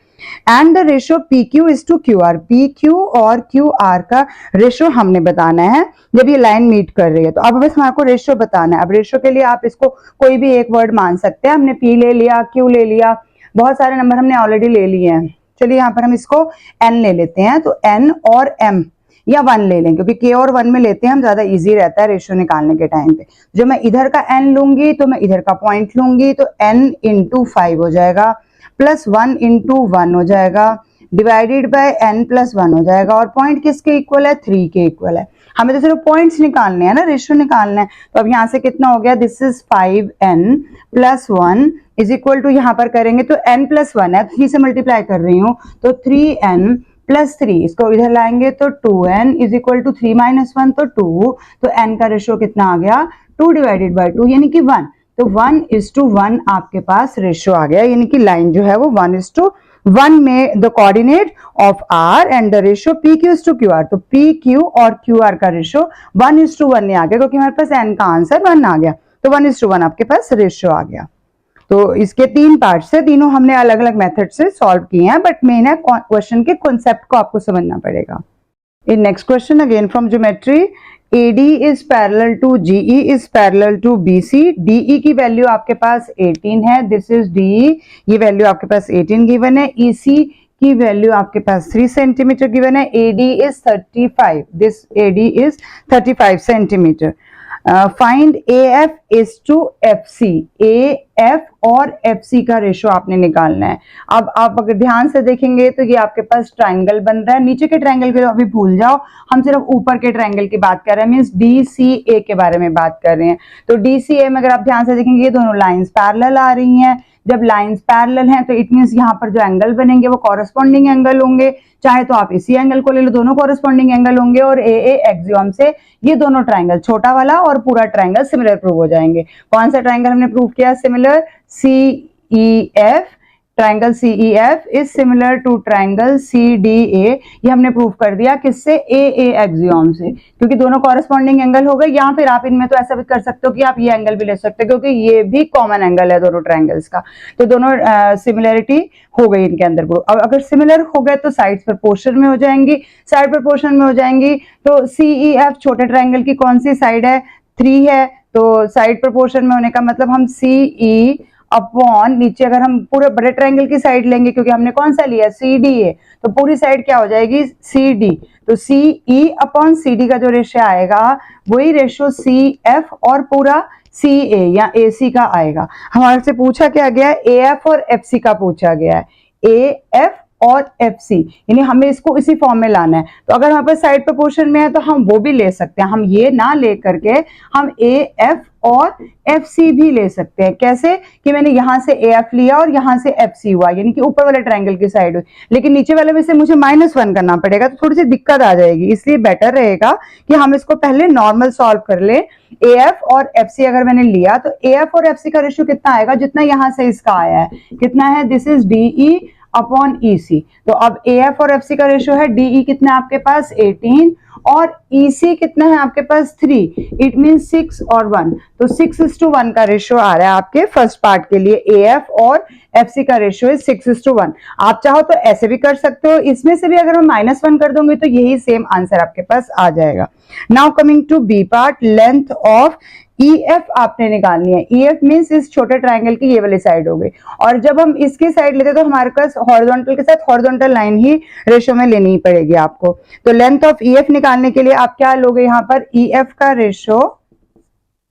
and the ratio pq is to qr। pq और qr का रेशियो हमने बताना है जब ये लाइन मीट कर रही है। तो अब बस हमारे को रेशियो बताना है। अब रेशियो के लिए आप इसको कोई भी एक वर्ड मान सकते हैं, हमने p ले लिया, q ले लिया, बहुत सारे नंबर हमने ऑलरेडी ले लिए हैं। चलिए यहाँ पर हम इसको n ले लेते हैं, तो n और m या 1 ले लें, क्योंकि k और 1 में लेते हैं हम, ज्यादा इजी रहता है रेशियो निकालने के टाइम पे। जो मैं इधर का n लूंगी तो मैं इधर का पॉइंट लूंगी, तो n इंटू 5 हो जाएगा, प्लस 1 इंटू 1 हो जाएगा, डिवाइडेड बाय n प्लस 1 हो जाएगा, और पॉइंट किसके इक्वल है 3 के इक्वल है। हमें तो सिर्फ पॉइंट्स निकालने हैं ना, रेशियो निकालना है। तो अब यहाँ से कितना हो गया, this is 5n plus 1 is equal to, यहाँ पर करेंगे तो n प्लस 1 है, 3 से मल्टीप्लाई कर रही हूँ, तो 3n प्लस 3, इसको इधर लाएंगे तो 2n is equal to 3 minus 1 तो 2, तो n का रेशियो कितना आ गया 2 डिवाइडेड बाय 2 यानी कि 1। तो 1:1 आपके पास रेशियो आ गया, यानी कि लाइन जो है वो 1:1 में the coordinate of r and the ratio pq is to qr। तो pq और qr का रेशियो 1:1 में आ गया, क्योंकि हमारे पास n का आंसर 1 आ गया, तो 1:1 आपके पास रेशियो आ गया। तो इसके 3 पार्ट से, तीनों हमने अलग अलग मेथड से सॉल्व किए हैं, बट मेन है क्वेश्चन के कॉन्सेप्ट को आपको समझना पड़ेगा। In next question again from geometry, AD is parallel to GE is parallel to BC. DE की वैल्यू आपके पास 18 है, दिस इज DE, ये वैल्यू आपके पास 18 गिवन है. EC की वैल्यू आपके पास 3 सेंटीमीटर गिवन है. AD is 35, this AD is 35 centimetre. Find AF is to FC. AF और FC का रेशो आपने निकालना है. अब आप अगर ध्यान से देखेंगे तो ये आपके पास ट्राइंगल बन रहा है. नीचे के ट्राइंगल के अभी भूल जाओ, हम सिर्फ ऊपर के ट्राइंगल की बात कर रहे हैं, मीन्स DCA के बारे में बात कर रहे हैं. तो DCA में अगर आप ध्यान से देखेंगे ये दोनों लाइंस पैरेलल आ रही हैं. जब लाइंस पैरेलल हैं तो इट मींस यहाँ पर जो एंगल बनेंगे वो कॉरेस्पॉन्डिंग एंगल होंगे. चाहे तो आप इसी एंगल को ले लो, दोनों कॉरेस्पॉन्डिंग एंगल होंगे. और AA एक्सियम से ये दोनों ट्राइंगल, छोटा वाला और पूरा ट्राइंगल, सिमिलर प्रूव हो जाएंगे. कौन सा ट्राइंगल हमने प्रूव किया? Similar. CEF, triangle CEF is similar to triangle CDA. ये हमने प्रूव कर दिया किससे? AA एक्सियम से, क्योंकि दोनों कॉरेस्पॉन्डिंग एंगल हो गए. या फिर आप इनमें तो ऐसा भी कर सकते हो कि आप ये एंगल भी ले सकते हो, क्योंकि ये भी कॉमन एंगल है दोनों ट्राइंगल्स का. तो दोनों सिमिलरिटी हो गई इनके अंदर. अब अगर सिमिलर हो गए तो साइड्स प्रोपोर्शन में हो जाएंगी. साइड प्रोपोर्शन में हो जाएंगी तो CEF छोटे ट्राइंगल की कौन सी साइड है? 3 है. तो साइड प्रोपोर्शन में होने का मतलब हम CE अपॉन नीचे, अगर हम पूरे बड़े ट्राइंगल की साइड लेंगे, क्योंकि हमने कौन सा लिया? CDA, तो पूरी साइड क्या हो जाएगी? CD. तो CE अपॉन CD का जो रेशियो आएगा वही रेशियो CF और पूरा CA या AC का आएगा. हमारे से पूछा क्या गया है? AF और FC का पूछा गया है. AF और FC, यानी हमें इसको इसी फॉर्म में लाना है. तो अगर हमारे पास साइड प्रोपोर्शन में है तो हम वो भी ले सकते हैं. हम ये ना ले करके हम AF और FC भी ले सकते हैं. कैसे? कि मैंने यहां से AF लिया और यहां से FC हुआ, यानी कि ऊपर वाले ट्राइंगल की साइड हुई, लेकिन नीचे वाले में से मुझे -1 करना पड़ेगा, तो थोड़ी सी दिक्कत आ जाएगी. इसलिए बेटर रहेगा कि हम इसको पहले नॉर्मल सॉल्व कर ले. AF और FC अगर मैंने लिया तो AF और FC का रेशियो कितना आएगा? जितना यहां से इसका आया है. कितना है? This is DE upon EC. तो अब AF और FC का रेशियो है, DE कितना है आपके पास? 18 और EC कितना है आपके पास? 3. इट मीन 6 और 1. तो 6:1 का रेशियो आ रहा है आपके फर्स्ट पार्ट के लिए. AF और FC का रेशियो है 6:1. आप चाहो तो ऐसे भी कर सकते हो, इसमें से भी अगर मैं -1 कर दूंगी तो यही सेम आंसर आपके पास आ जाएगा. Now coming to B part, length of EF आपने निकालनी है. EF मींस इस छोटे ट्राइंगल की ये वाली साइड हो गई. और जब हम इसकी साइड लेते तो हमारे पास हॉरिजॉन्टल के साथ हॉरिजॉन्टल लाइन ही रेशियो में लेनी पड़ेगी आपको. तो लेंथ ऑफ EF निकालने के लिए आप क्या लोगे? यहाँ पर EF का रेशियो,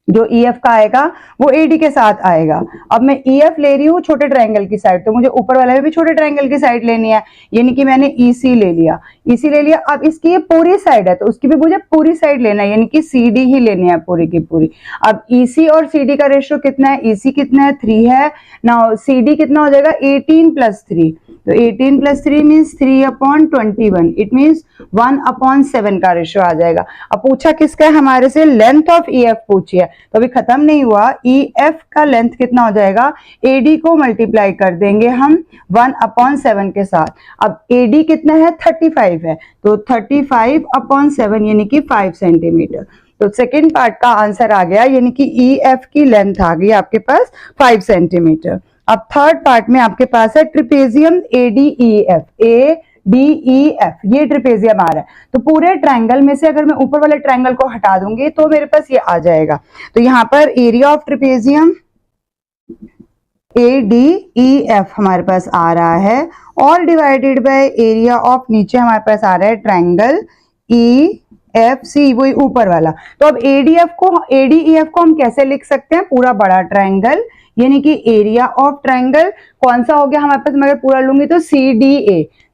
जो EF का आएगा वो AD के साथ आएगा. अब मैं EF ले रही हूँ छोटे ट्राइंगल की साइड, तो मुझे ऊपर वाले में भी छोटे ट्राइंगल की साइड लेनी है, यानी कि मैंने EC ले लिया. EC ले लिया. अब इसकी ये पूरी साइड है तो उसकी भी मुझे पूरी साइड लेना है, यानी कि CD ही लेनी है पूरी की पूरी. अब EC और CD का रेशियो कितना है? EC कितना है? 3 है. नाउ CD कितना हो जाएगा? 18 + 3. तो 18 + 3 मीन्स 3/21. इट मीन्स 1/7 का रेशियो आ जाएगा. अब पूछा किसका है हमारे से? लेंथ ऑफ EF पूछी है. तो अभी खत्म नहीं हुआ. EF का लेंथ कितना हो जाएगा? AD को मल्टीप्लाई कर देंगे हम 1/7 के साथ. अब AD कितना है? 35 है. तो 35/7 यानी कि 5 सेंटीमीटर. तो सेकेंड पार्ट का आंसर आ गया, यानी कि EF की लेंथ आ गई आपके पास 5 सेंटीमीटर. अब थर्ड पार्ट में आपके पास है ट्रिपेजियम ADEF. ADEF ये ट्रिपेजियम आ रहा है. तो पूरे ट्राइंगल में से अगर मैं ऊपर वाले ट्राइंगल को हटा दूंगी तो मेरे पास ये आ जाएगा. तो यहाँ पर एरिया ऑफ ट्रिपेजियम ADEF हमारे पास आ रहा है, और डिवाइडेड बाय एरिया ऑफ, नीचे हमारे पास आ रहा है ट्राइंगल EFC, वही ऊपर वाला. तो अब ADEF को हम कैसे लिख सकते हैं? पूरा बड़ा ट्राइंगल, यानी कि एरिया ऑफ ट्राइंगल कौन सा हो गया हमारे पास? मैं अगर पूरा लूंगी तो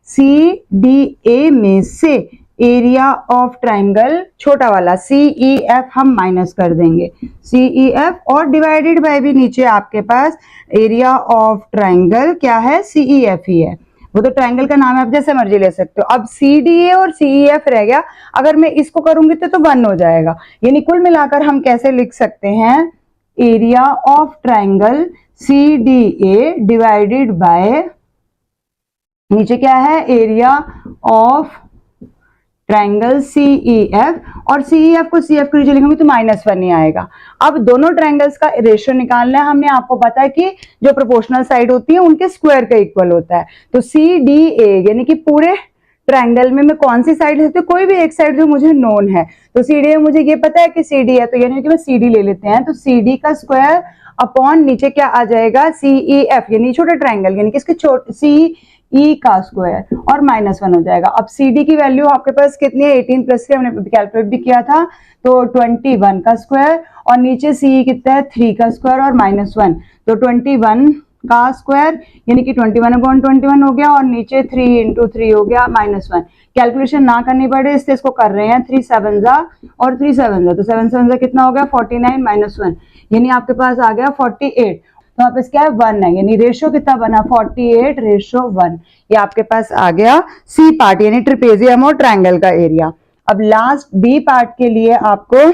CDA में से एरिया ऑफ ट्राइंगल छोटा वाला CEF हम माइनस कर देंगे. CEF और डिवाइडेड बाय भी नीचे आपके पास एरिया ऑफ ट्राइंगल क्या है? CEF ही है. वो तो ट्राइंगल का नाम है, आप जैसे मर्जी ले सकते हो. अब CDA और CEF रह गया. अगर मैं इसको करूंगी तो 1 हो जाएगा. यानी कुल मिलाकर हम कैसे लिख सकते हैं? Area of triangle CDA divided by नीचे क्या है? एरिया ऑफ ट्राइंगल CEF, और CEF को CF के नीचे लिखेंगे तो -1 ही आएगा. अब दोनों ट्राइंगल्स का रेशियो निकालना है. हमने आपको पता है कि जो प्रोपोर्शनल साइड होती है उनके स्क्वायर का इक्वल होता है. तो CDA यानी कि पूरे ट्रायंगल में मैं कौन सी साइड लेती हूँ, कोई भी एक साइड जो मुझे नोन है। तो CD में मुझे ये पता है कि CD है, तो यानी कि मैं CD ले लेते हैं, तो CD का स्क्वायर अपॉन नीचे क्या आ जाएगा CEF, यानी छोटा ट्रायंगल यानी कि इसके CE का स्क्वायर और -1 हो जाएगा। अब CD की वैल्यू आपके पास कितनी है, 18 प्लस 3 हमने कैलकुलेट भी किया था, तो 21 का स्क्वायर और नीचे CE कितना है 3 का स्क्वायर और -1, तो 21 का स्क्वायर यानी कि 21/21 हो गया और नीचे 3 × 3 हो गया -1। कैलकुलेशन ना करनी पड़े इसलिए इसको कर रहे हैं, 3 7 जा और 3 7 जा, तो 7 7 जा कितना हो गया 49 -1, यानी आपके पास आ गया 48। तो आप इसका 1 है, यानी रेशियो कितना बना 48:1, ये आपके पास आ गया सी पार्ट यानी ट्रिपेजियम और ट्रायंगल का एरिया। अब लास्ट बी पार्ट के लिए आपको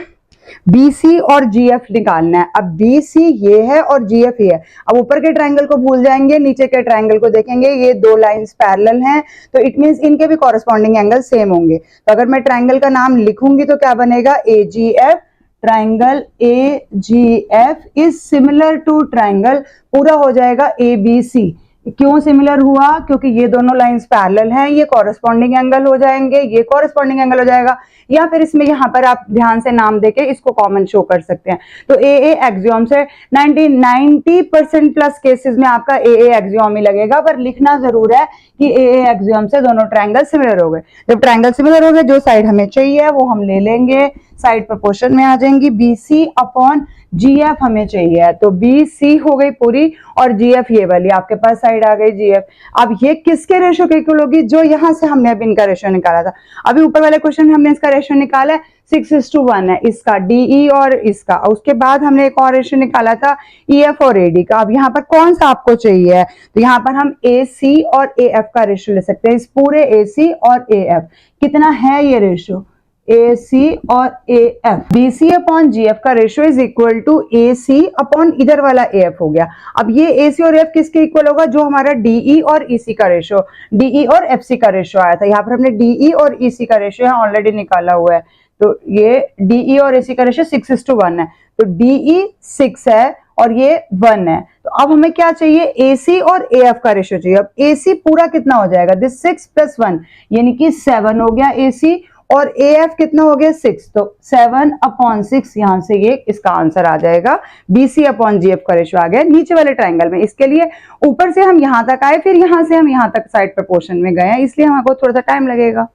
BC और GF निकालना है। अब BC ये है और GF ये है। अब ऊपर के ट्रायंगल को भूल जाएंगे, नीचे के ट्रायंगल को देखेंगे, ये दो लाइंस पैरेलल हैं, तो इट मींस इनके भी कॉरेस्पॉन्डिंग एंगल सेम होंगे। तो अगर मैं ट्रायंगल का नाम लिखूंगी तो क्या बनेगा AGF, triangle AGF is similar to triangle, पूरा हो जाएगा ABC। क्यों सिमिलर हुआ, क्योंकि ये दोनों लाइंस पैरेलल हैं, ये कॉरेस्पॉन्डिंग एंगल हो जाएंगे, ये कॉरेस्पॉन्डिंग एंगल हो जाएगा, या फिर इसमें यहाँ पर आप ध्यान से नाम देके इसको कॉमन शो कर सकते हैं। तो AA एक्सियोम से 90% प्लस केसेस में आपका AA एक्सियोम ही लगेगा, पर लिखना जरूर है कि AA एक्सियोम से दोनों ट्रायंगल सिमिलर हो गए। जब ट्रायंगल सिमिलर हो गए, जो साइड हमें चाहिए वो हम ले लेंगे, साइड प्रोपोर्शन में आ जाएंगी, BC अपॉन GF हमें चाहिए, तो BC हो गई पूरी और GF ये वाली आपके पास साइड आ गई GF। अब ये किसके रेशियो के इक्वल होगी, जो यहाँ से हमने अभी इनका रेशियो निकाला था। अभी ऊपर वाले क्वेश्चन में हमने इसका रेशियो निकाला है 6:1 है इसका DE और इसका, उसके बाद हमने एक और रेशियो निकाला था EF और AD का। अब यहाँ पर कौन सा आपको चाहिए है, तो यहाँ पर हम AC और AF का रेशियो ले सकते हैं, इस पूरे AC और AF कितना है ये रेशियो AC और AF, BC अपॉन GF का ratio is equal to AC upon इधर वाला AF हो गया। अब ये AC और AF किसके इक्वल होगा, जो हमारा DE और EC का रेशियो, DE और FC का रेशियो आया था। यहाँ पर हमने DE और EC का रेशियो है ऑलरेडी निकाला हुआ है, तो ये DE और AC का रेशियो 6:1 है, तो DE 6 है और ये 1 है। तो अब हमें क्या चाहिए, AC और AF का रेशियो चाहिए। अब AC पूरा कितना हो जाएगा, दिस 6 + 1 यानी कि 7 हो गया AC, और AF कितना हो गया 6, तो 7/6 यहां से ये इसका आंसर आ जाएगा। BC अपॉन GF का रेशियो आ गया नीचे वाले ट्रायंगल में। इसके लिए ऊपर से हम यहां तक आए, फिर यहां से हम यहां तक साइड प्रोपोर्शन में गए हैं, इसलिए हमको थोड़ा सा टाइम लगेगा।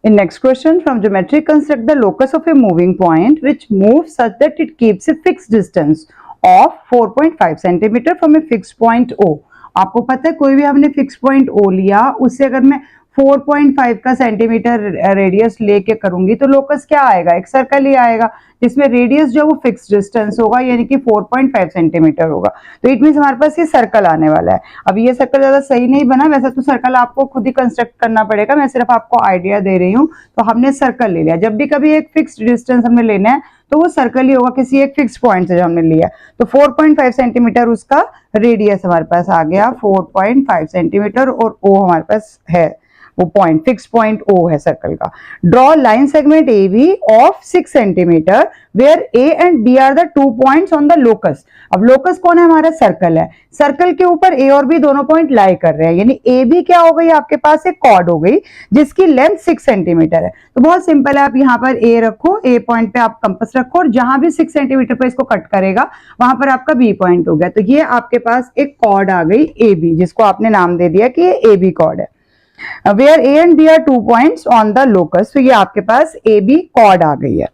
In next question from geometry, construct the locus of a moving point which moves such that it keeps a fixed distance of 4.5 cm from a fixed point O। आपको पता है कोई भी हमने फिक्स पॉइंट O लिया, उससे अगर मैं 4.5 का सेंटीमीटर रेडियस लेके करूंगी तो लोकस क्या आएगा, एक सर्कल ही आएगा जिसमें रेडियस जो वो फिक्स डिस्टेंस होगा यानी कि 4.5 सेंटीमीटर होगा। तो इट मींस हमारे पास ये सर्कल आने वाला है। अब ये सर्कल ज्यादा सही नहीं बना, वैसे तो सर्कल आपको खुद ही कंस्ट्रक्ट करना पड़ेगा, मैं सिर्फ आपको आइडिया दे रही हूँ। तो हमने सर्कल ले लिया, जब भी कभी एक फिक्स डिस्टेंस हमने लेना है तो वो सर्कल ही होगा किसी एक फिक्स पॉइंट से जो हमने लिया। तो 4.5 सेंटीमीटर उसका रेडियस हमारे पास आ गया, 4.5 सेंटीमीटर, और ओ हमारे पास है वो पॉइंट, फिक्स पॉइंट O है सर्कल का। Draw line segment AB of 6 centimetre where A and B are the 2 points on the locus. अब लोकस कौन है, हमारा सर्कल है, सर्कल के ऊपर A और B दोनों पॉइंट लाई कर रहे हैं, यानी AB क्या हो गई आपके पास एक कॉर्ड हो गई जिसकी लेंथ 6 सेंटीमीटर है। तो बहुत सिंपल है, आप यहाँ पर A रखो, A पॉइंट पे आप कंपास रखो और जहां भी 6 सेंटीमीटर पे इसको कट करेगा वहां पर आपका B पॉइंट हो गया। तो ये आपके पास एक कॉर्ड आ गई AB, जिसको आपने नाम दे दिया कि ये AB कॉर्ड है। Where A and B are 2 points on the locus, तो ये आपके पास AB कॉर्ड आ गई है।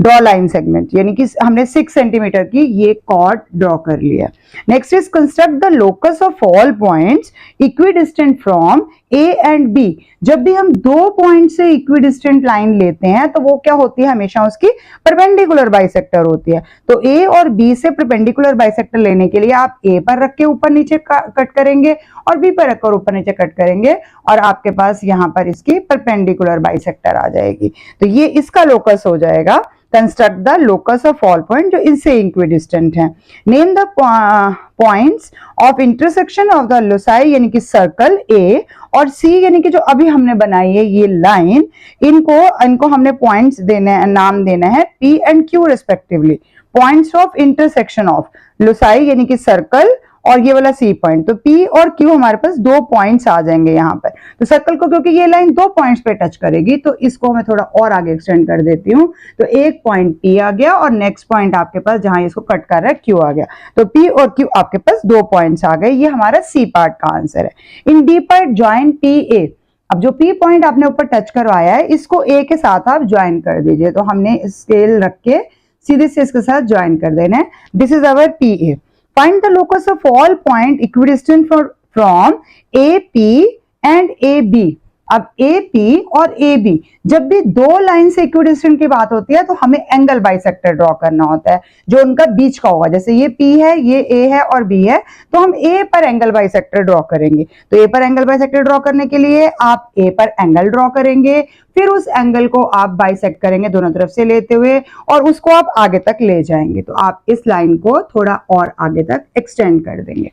ड्रॉ लाइन सेगमेंट यानी कि हमने 6 सेंटीमीटर की ये कॉर्ड ड्रॉ कर लिया। Next is construct the locus of all points equidistant from A and B। जब भी हम दो पॉइंट से इक्विडिस्टेंट लाइन लेते हैं तो वो क्या होती है, हमेशा उसकी परपेंडिकुलर बाइसेक्टर होती है। तो A और B से परपेंडिकुलर बाइसेक्टर लेने के लिए आप A पर रख के ऊपर नीचे कट करेंगे और B पर रखकर ऊपर नीचे कट करेंगे और आपके पास यहाँ पर इसकी परपेंडिकुलर बाइसेक्टर आ जाएगी। तो ये इसका लोकस हो जाएगा। Construct the locus of all point जो इनसे इक्विडिस्टेंट है। Name the points of intersection of the loci यानी कि सर्कल A और C यानी कि जो अभी हमने बनाई है ये लाइन, इनको हमने पॉइंट्स देने, नाम देना है P and Q respectively. Points of intersection of loci यानी कि सर्कल और ये वाला सी पॉइंट, तो पी और क्यू हमारे पास 2 पॉइंट्स आ जाएंगे यहाँ पर। तो सर्कल को क्योंकि ये लाइन 2 पॉइंट्स पे टच करेगी तो इसको मैं थोड़ा और आगे एक्सटेंड कर देती हूँ। तो एक पॉइंट पी आ गया और नेक्स्ट पॉइंट आपके पास जहां इसको कट कर रहा है क्यू आ गया। तो पी और क्यू आपके पास 2 पॉइंट्स आ गए। ये हमारा सी पार्ट का आंसर है। In D part join P A. अब जो पी पॉइंट आपने ऊपर टच करवाया है इसको ए के साथ आप ज्वाइन कर दीजिए। तो हमने स्केल रख के सीधे से इसके साथ ज्वाइन कर देना है। This is our P A. Find the locus of all point equidistant from A P and A B. अब ए पी और ए बी जब भी दो लाइन से इक्विडिस्टेंट की बात होती है तो हमें एंगल बाइसेक्टर ड्रॉ करना होता है जो उनका बीच का होगा। जैसे ये पी है, ये ए है और बी है, तो हम ए पर एंगल बाइसेक्टर ड्रॉ करेंगे। तो ए पर एंगल बाइसेक्टर ड्रॉ करने के लिए आप ए पर एंगल ड्रॉ करेंगे, फिर उस एंगल को आप बाइसेक्ट करेंगे दोनों तरफ से लेते हुए और उसको आप आगे तक ले जाएंगे। तो आप इस लाइन को थोड़ा और आगे तक एक्सटेंड कर देंगे।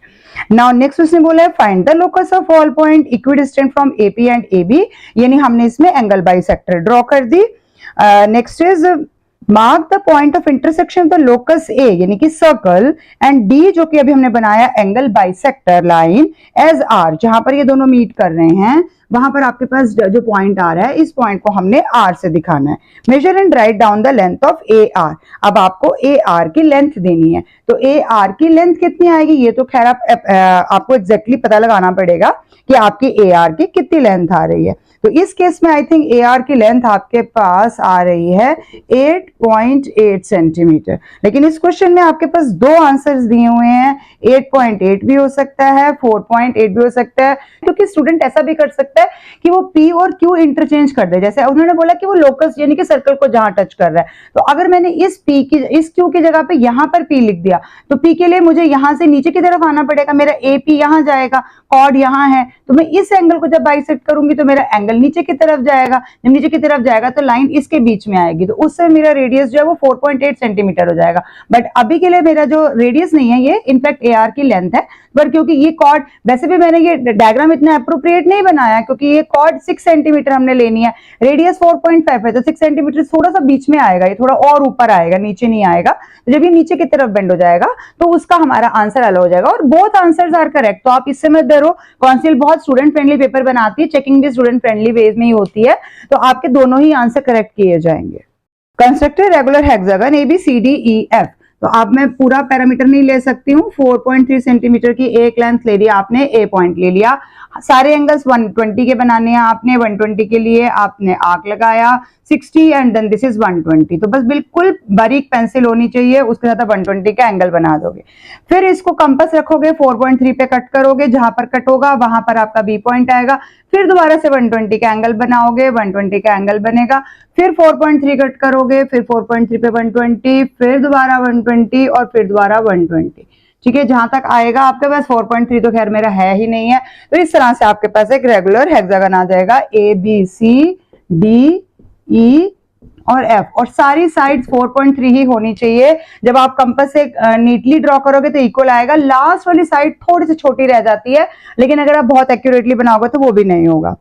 नाउ नेक्स्ट उसने बोला है find the locus of all point equidistant from AP and AB, यानी हमने इसमें एंगल बाइसेक्टर ड्रॉ कर दी। Next is mark the point of intersection the locus A यानी कि सर्कल एंड डी जो कि अभी हमने बनाया angle bisector line as R, जहां पर ये दोनों मीट कर रहे हैं वहां पर आपके पास जो पॉइंट आ रहा है इस पॉइंट को हमने आर से दिखाना है। Measure and write down the length of A R. अब आपको ए आर की लेंथ देनी है। तो ए आर की लेंथ कितनी आएगी ये तो खैर आपको एग्जैक्टली पता लगाना पड़ेगा कि आपकी ए आर की कितनी लेंथ आ रही है। तो इस केस में आई थिंक ए आर की लेंथ आपके पास आ रही है 8.8 सेंटीमीटर। लेकिन इस क्वेश्चन में आपके पास दो आंसर्स दिए हुए हैं, 8.8 भी हो सकता है, 4.8 भी हो सकता है, क्योंकि स्टूडेंट ऐसा भी कर सकता है कि वो P और Q इंटरचेंज कर दे। जैसे उन्होंने बोला कि वो लोकस यानी कि सर्कल को जहां टच कर रहा है, तो अगर मैंने इस Q की जगह पे यहां पर P लिख दिया तो P के लिए मुझे यहां से नीचे की तरफ आना पड़ेगा, मेरा AP यहां जाएगा, कॉर्ड यहां है, तो मैं इस एंगल को जब बाइसेक्ट करूंगी तो मेरा एंगल नीचे की तरफ जाएगा। जब नीचे की तरफ जाएगा तो लाइन इसके बीच में आएगी, तो उससे मेरा रेडियस जो है वो 4.8 सेंटीमीटर हो जाएगा। बट अभी के लिए मेरा जो रेडियस नहीं है ये इनफैक्ट AR की लेंथ है, पर क्योंकि ये कॉर्ड, वैसे भी मैंने ये डायग्राम इतना अप्रोप्रिएट नहीं बनाया क्योंकि ये कॉर्ड 6 सेंटीमीटर हमने लेनी है, रेडियस 4.5 है, तो 6 सेंटीमीटर थोड़ा सा बीच में आएगा, ये थोड़ा और ऊपर आएगा, नीचे नहीं आएगा। तो जब ये नीचे की तरफ बेंड हो जाएगा तो उसका हमारा आंसर अलग हो जाएगा। और बोथ आंसर्स आर करेक्ट, तो आप इससे मत डरो। काउंसिल बहुत स्टूडेंट फ्रेंडली पेपर बनाती है, चेकिंग भी स्टूडेंट फ्रेंडली वेज में ही होती है, तो आपके दोनों ही आंसर करेक्ट किए जाएंगे। कंस्ट्रक्टेड रेगुलर हेक्सागन ABCDEF, तो अब मैं पूरा पैरामीटर नहीं ले सकती हूँ। 4.3 सेंटीमीटर की एक लेंथ ले लिया आपने, ए पॉइंट ले लिया, सारे एंगल्स 120 के बनाने हैं आपने, 120 के लिए आपने आर्क लगाया 60 एंड देन दिस इज 120। तो बस बिल्कुल बारीक पेंसिल होनी चाहिए, उसके साथ आप 120 का एंगल बना दोगे। फिर इसको कंपास रखोगे, 4.3 पे कट करोगे, जहां पर कट होगा वहां पर आपका बी पॉइंट आएगा। फिर दोबारा से 120 का एंगल बनाओगे, 120 का एंगल बनेगा। फिर 4.3 कट करोगे, फिर 4.3 पे 120, फिर दोबारा 120 और फिर दोबारा 120। ठीक है, जहां तक आएगा आपके पास 4.3 तो खैर मेरा है ही नहीं है, तो इस तरह से आपके पास एक रेगुलर हेक्सागन आ जाएगा ABCDE और F, और सारी साइड्स 4.3 ही होनी चाहिए। जब आप कंपास से नीटली ड्रॉ करोगे तो इक्वल आएगा, लास्ट वाली साइड थोड़ी सी छोटी रह जाती है, लेकिन अगर आप बहुत एक्यूरेटली बनाओगे तो वो भी नहीं होगा।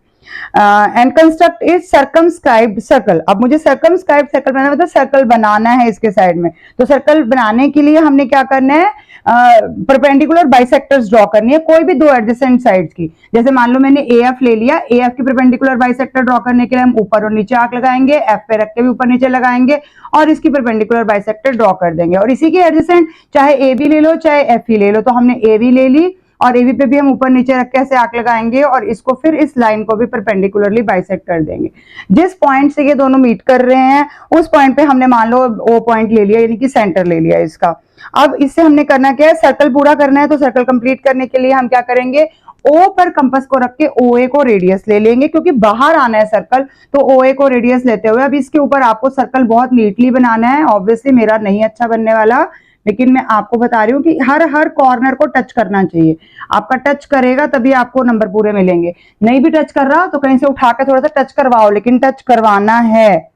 And construct is circumscribed circle. अब मुझे सर्कमस्क्राइब्ड सर्कल बनाना मतलब सर्कल बनाना है इसके साइड में, तो सर्कल बनाने के लिए हमने क्या करना है, परपेंडिकुलर बाइसेक्टर्स ड्रॉ करनी है, कोई भी दो एडजेसेंट साइड्स की। जैसे मान लो मैंने AF ले लिया, AF की परपेंडिकुलर बाइसेक्टर ड्रॉ करने के लिए हम ऊपर और नीचे आर्क लगाएंगे, F पे रख के भी ऊपर नीचे लगाएंगे और इसकी परपेंडिकुलर बाइसेक्टर ड्रॉ कर देंगे। और इसी के एडजेसेंट चाहे AB ले लो चाहे FE ले लो, तो हमने AB ले ली और AB पे भी हम ऊपर नीचे रख के ऐसे आर्क लगाएंगे और इसको फिर इस लाइन को भी परपेंडिकुलरली बाइसेक्ट कर देंगे। जिस पॉइंट से ये दोनों मीट कर रहे हैं उस पॉइंट पे हमने मान लो O पॉइंट ले लिया, यानी कि सेंटर ले लिया इसका। अब इससे हमने करना क्या है, सर्कल पूरा करना है, तो सर्कल कंप्लीट करने के लिए हम क्या करेंगे, O पर कंपास को रख के OA को रेडियस ले लेंगे, क्योंकि बाहर आना है सर्कल, तो OA को रेडियस लेते हुए अब इसके ऊपर आपको सर्कल बहुत नीटली बनाना है। ऑब्वियसली मेरा नहीं अच्छा बनने वाला, लेकिन मैं आपको बता रही हूँ कि हर कॉर्नर को टच करना चाहिए। आपका टच करेगा तभी आपको नंबर पूरे मिलेंगे, नहीं भी टच कर रहा तो कहीं से उठा के थोड़ा सा टच करवाओ, लेकिन टच करवाना है।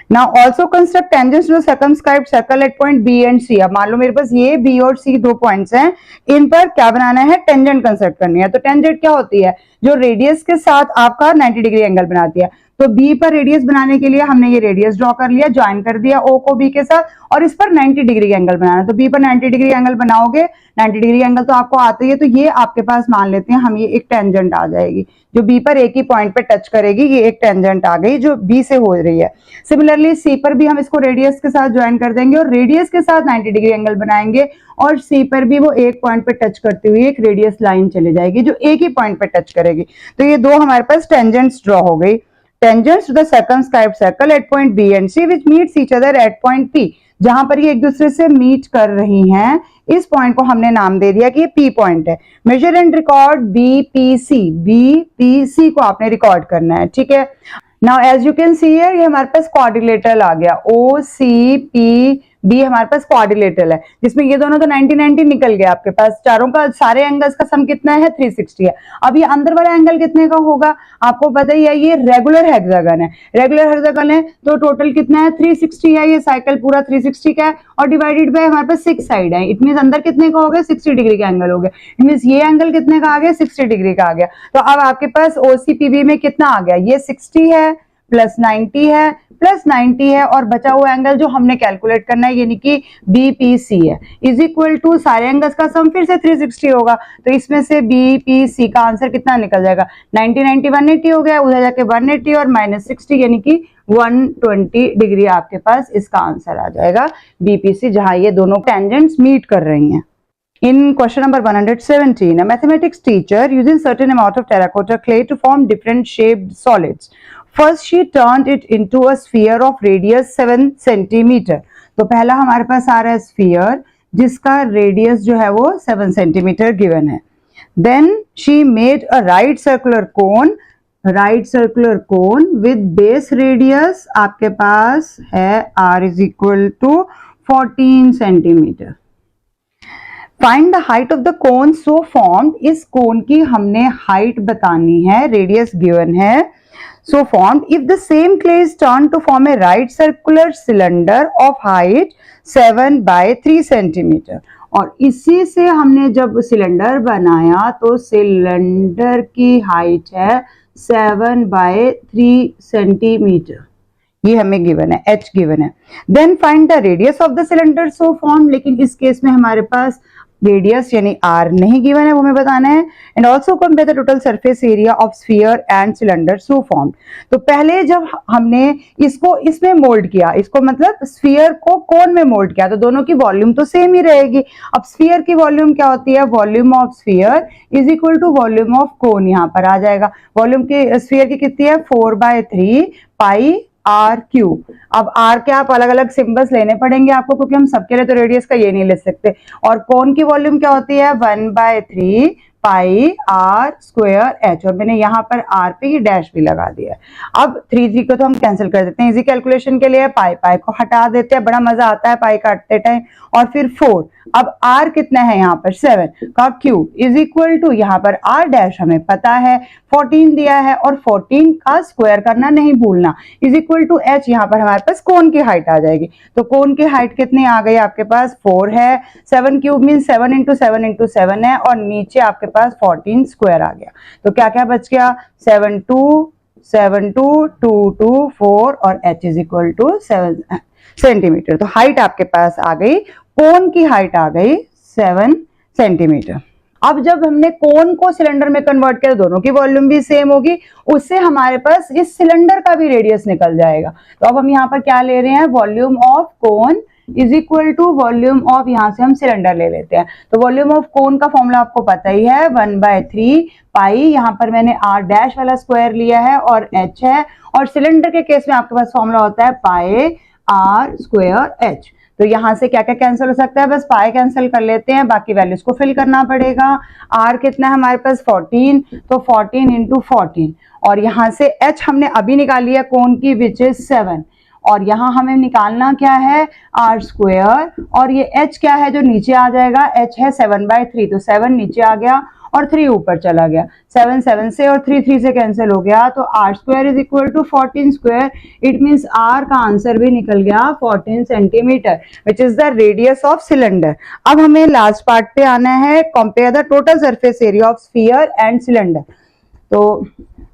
Now also construct tangents to the circumscribed circle at point B and C। अब मान लो मेरे पास ये B और C दो पॉइंट्स हैं, इन पर क्या बनाना है, टेंजेंट कंस्ट्रक्ट करनी है। तो टेंजेंट क्या होती है, जो रेडियस के साथ आपका 90 डिग्री एंगल बनाती है। तो बी पर रेडियस बनाने के लिए हमने ये रेडियस ड्रॉ कर लिया, ज्वाइन कर दिया ओ को बी के साथ, और इस पर 90 डिग्री एंगल बनाना। तो बी पर 90 डिग्री एंगल बनाओगे, 90 डिग्री एंगल तो आपको आता ही है, तो ये आपके पास मान लेते हैं हम, ये एक टेंजेंट आ जाएगी जो बी पर एक ही पॉइंट पे टच करेगी। ये एक टेंजेंट आ गई जो बी से हो रही है। सिमिलरली सी पर भी हम इसको रेडियस के साथ ज्वाइन कर देंगे और रेडियस के साथ 90 डिग्री एंगल बनाएंगे, और सी पर भी वो एक पॉइंट पे टच करती हुई एक रेडियस लाइन चली जाएगी जो एक ही पॉइंट पे टच करेगी। तो ये दो हमारे पास टेंजेंट्स ड्रॉ हो गई। Tangents to the circumscribed circle at point B and C which meets each other at point P, जहां पर ये एक दूसरे से मीट कर रही हैं, इस पॉइंट को हमने नाम दे दिया कि ये P पॉइंट है। Measure and record BPC, BPC को आपने रिकॉर्ड करना है, ठीक है। Now as you can see here, ये हमारे पास क्वाड्रिलेटरल आ गया, OCPB हमारे पास क्वाड्रिलेटरल है, जिसमें ये दोनों तो 90-90 निकल गया आपके पास, चारों का सारे एंगल्स का सम कितना है 360 है। अब ये अंदर वाला एंगल कितने का होगा आपको पता ही है, ये रेगुलर हेक्सागन है, रेगुलर हेक्सागन है तो टोटल कितना है 360 है, ये साइकिल पूरा 360 का है और डिवाइडेड बाय हमारे पास 6 साइड है। इट मीन अंदर कितने का हो गया 60 डिग्री का एंगल हो गया। इट मीन ये एंगल कितने का आ गया 60 डिग्री का आ गया। तो अब आपके पास OCPB में कितना आ गया, ये 60 है प्लस 90 है प्लस 90 है, और बचा हुआ एंगल जो हमने कैलकुलेट करना है यानी कि BPC है, इज इक्वल टू सारे एंगल्स का सम फिर से 360 होगा। तो इसमें से BPC का आंसर कितना निकल जाएगा, 90 90 180 हो गया, उधर जाके 180 और माइनस 60 यानी कि 120 डिग्री आपके पास इसका आंसर आ जाएगा BPC, जहां ये दोनों टेंजेंट्स मीट कर रही हैं। In question number 117, a mathematics teacher using certain amount of terracotta clay to form different shaped solids. First, she turned it into a sphere of radius 7 centimeter. तो पहला हमारे पास आ रहा है स्फीयर जिसका रेडियस जो है वो 7 सेंटीमीटर गिवन है। Then she made a right circular cone with base radius आपके पास है r is equal to 14 centimetre. Find the height of the cone so formed, इस कोन की हमने हाइट बतानी है, रेडियस गिवन है, so formed if the same clay is turn to form a right circular cylinder of height 7/3 centimetre. और इसी से हमने जब सिलेंडर बनाया तो सिलेंडर की हाइट है 7/3 सेंटीमीटर, ये हमें गिवन है, h गिवन है। Then find the radius of the cylinder so form, लेकिन इस केस में हमारे पास रेडियस यानी r नहीं गिवन है, वो हमें बताना है। And also compare the total surface area of sphere and cylinder so formed. तो पहले जब हमने इसको इसमें मोल्ड किया, इसको मतलब स्फीयर को कोन में मोल्ड किया, तो दोनों की वॉल्यूम तो सेम ही रहेगी। अब स्फीयर की वॉल्यूम क्या होती है, volume of sphere is equal to volume of cone, यहाँ पर आ जाएगा। वॉल्यूम की स्फीयर की कितनी है 4/3 पाई r क्यूब। अब r के आप अलग अलग सिंबल्स लेने पड़ेंगे आपको, क्योंकि हम सबके लिए तो रेडियस का ये नहीं ले सकते। और कोन की वॉल्यूम क्या होती है 1/3 पाई r स्क्वायर h, और मैंने यहाँ पर r पे ये डैश भी लगा दिया है। अब 3 को तो हम कैंसिल कर देते हैं इजी कैलकुलेशन के लिए, पाई को हटा देते हैं, बड़ा मजा आता है पाई काटते टाइम, और फिर 4। अब r कितना है यहाँ पर 7 का क्यूब इज इक्वल टू, यहाँ पर r डैश हमें पता है 14 दिया है, और 14 का स्क्वायर करना नहीं भूलना, इज इक्वल टू h। यहाँ पर हमारे पास कोन की हाइट आ जाएगी, तो कोन की हाइट कितनी आ गई आपके पास 4 है, 7 क्यूब मीन 7 इंटू 7 इंटू 7 है, और नीचे आपके पास 14 स्क्वायर आ गया। तो क्या क्या बच गया 7 2 2 2 4 और h is equal to 7 centimetre. तो हाइट आपके पास आ गई, कोन की हाइट आ गई 7 सेंटीमीटर। अब जब हमने कोन को सिलेंडर में कन्वर्ट किया, दोनों की वॉल्यूम भी सेम होगी, उससे हमारे पास इस सिलेंडर का भी रेडियस निकल जाएगा। तो अब हम यहाँ पर क्या ले रहे हैं, volume of cone is equal to volume of, यहाँ से हम सिलेंडर ले लेते हैं। तो वॉल्यूम ऑफ कोन का फॉर्मूला आपको पता ही है 1/3 पाई, यहाँ पर मैंने r डैश वाला स्क्वायर लिया है और h है, और सिलेंडर के केस में आपके पास फॉर्मूला होता है पाई r स्क्वायर h। तो यहाँ से क्या क्या कैंसिल हो सकता है, बस पाई कैंसिल कर लेते हैं, बाकी वैल्यूज को फिल करना पड़ेगा। r कितना है हमारे पास 14, तो 14 इंटू 14, और यहाँ से h हमने अभी निकाली है कोन की विच इज 7, और यहाँ हमें निकालना क्या है r स्क्वायर, और ये h क्या है जो नीचे आ जाएगा, h है 7/3, तो 7 नीचे आ गया और 3 ऊपर चला गया, 7 7 से और 3 3 से कैंसिल हो गया, तो r square is equal to 14 square. It means r का आंसर भी निकल गया 14 centimetre which is the radius of cylinder. अब हमें लास्ट पार्ट पे आना है, compare the total surface area of sphere and cylinder. तो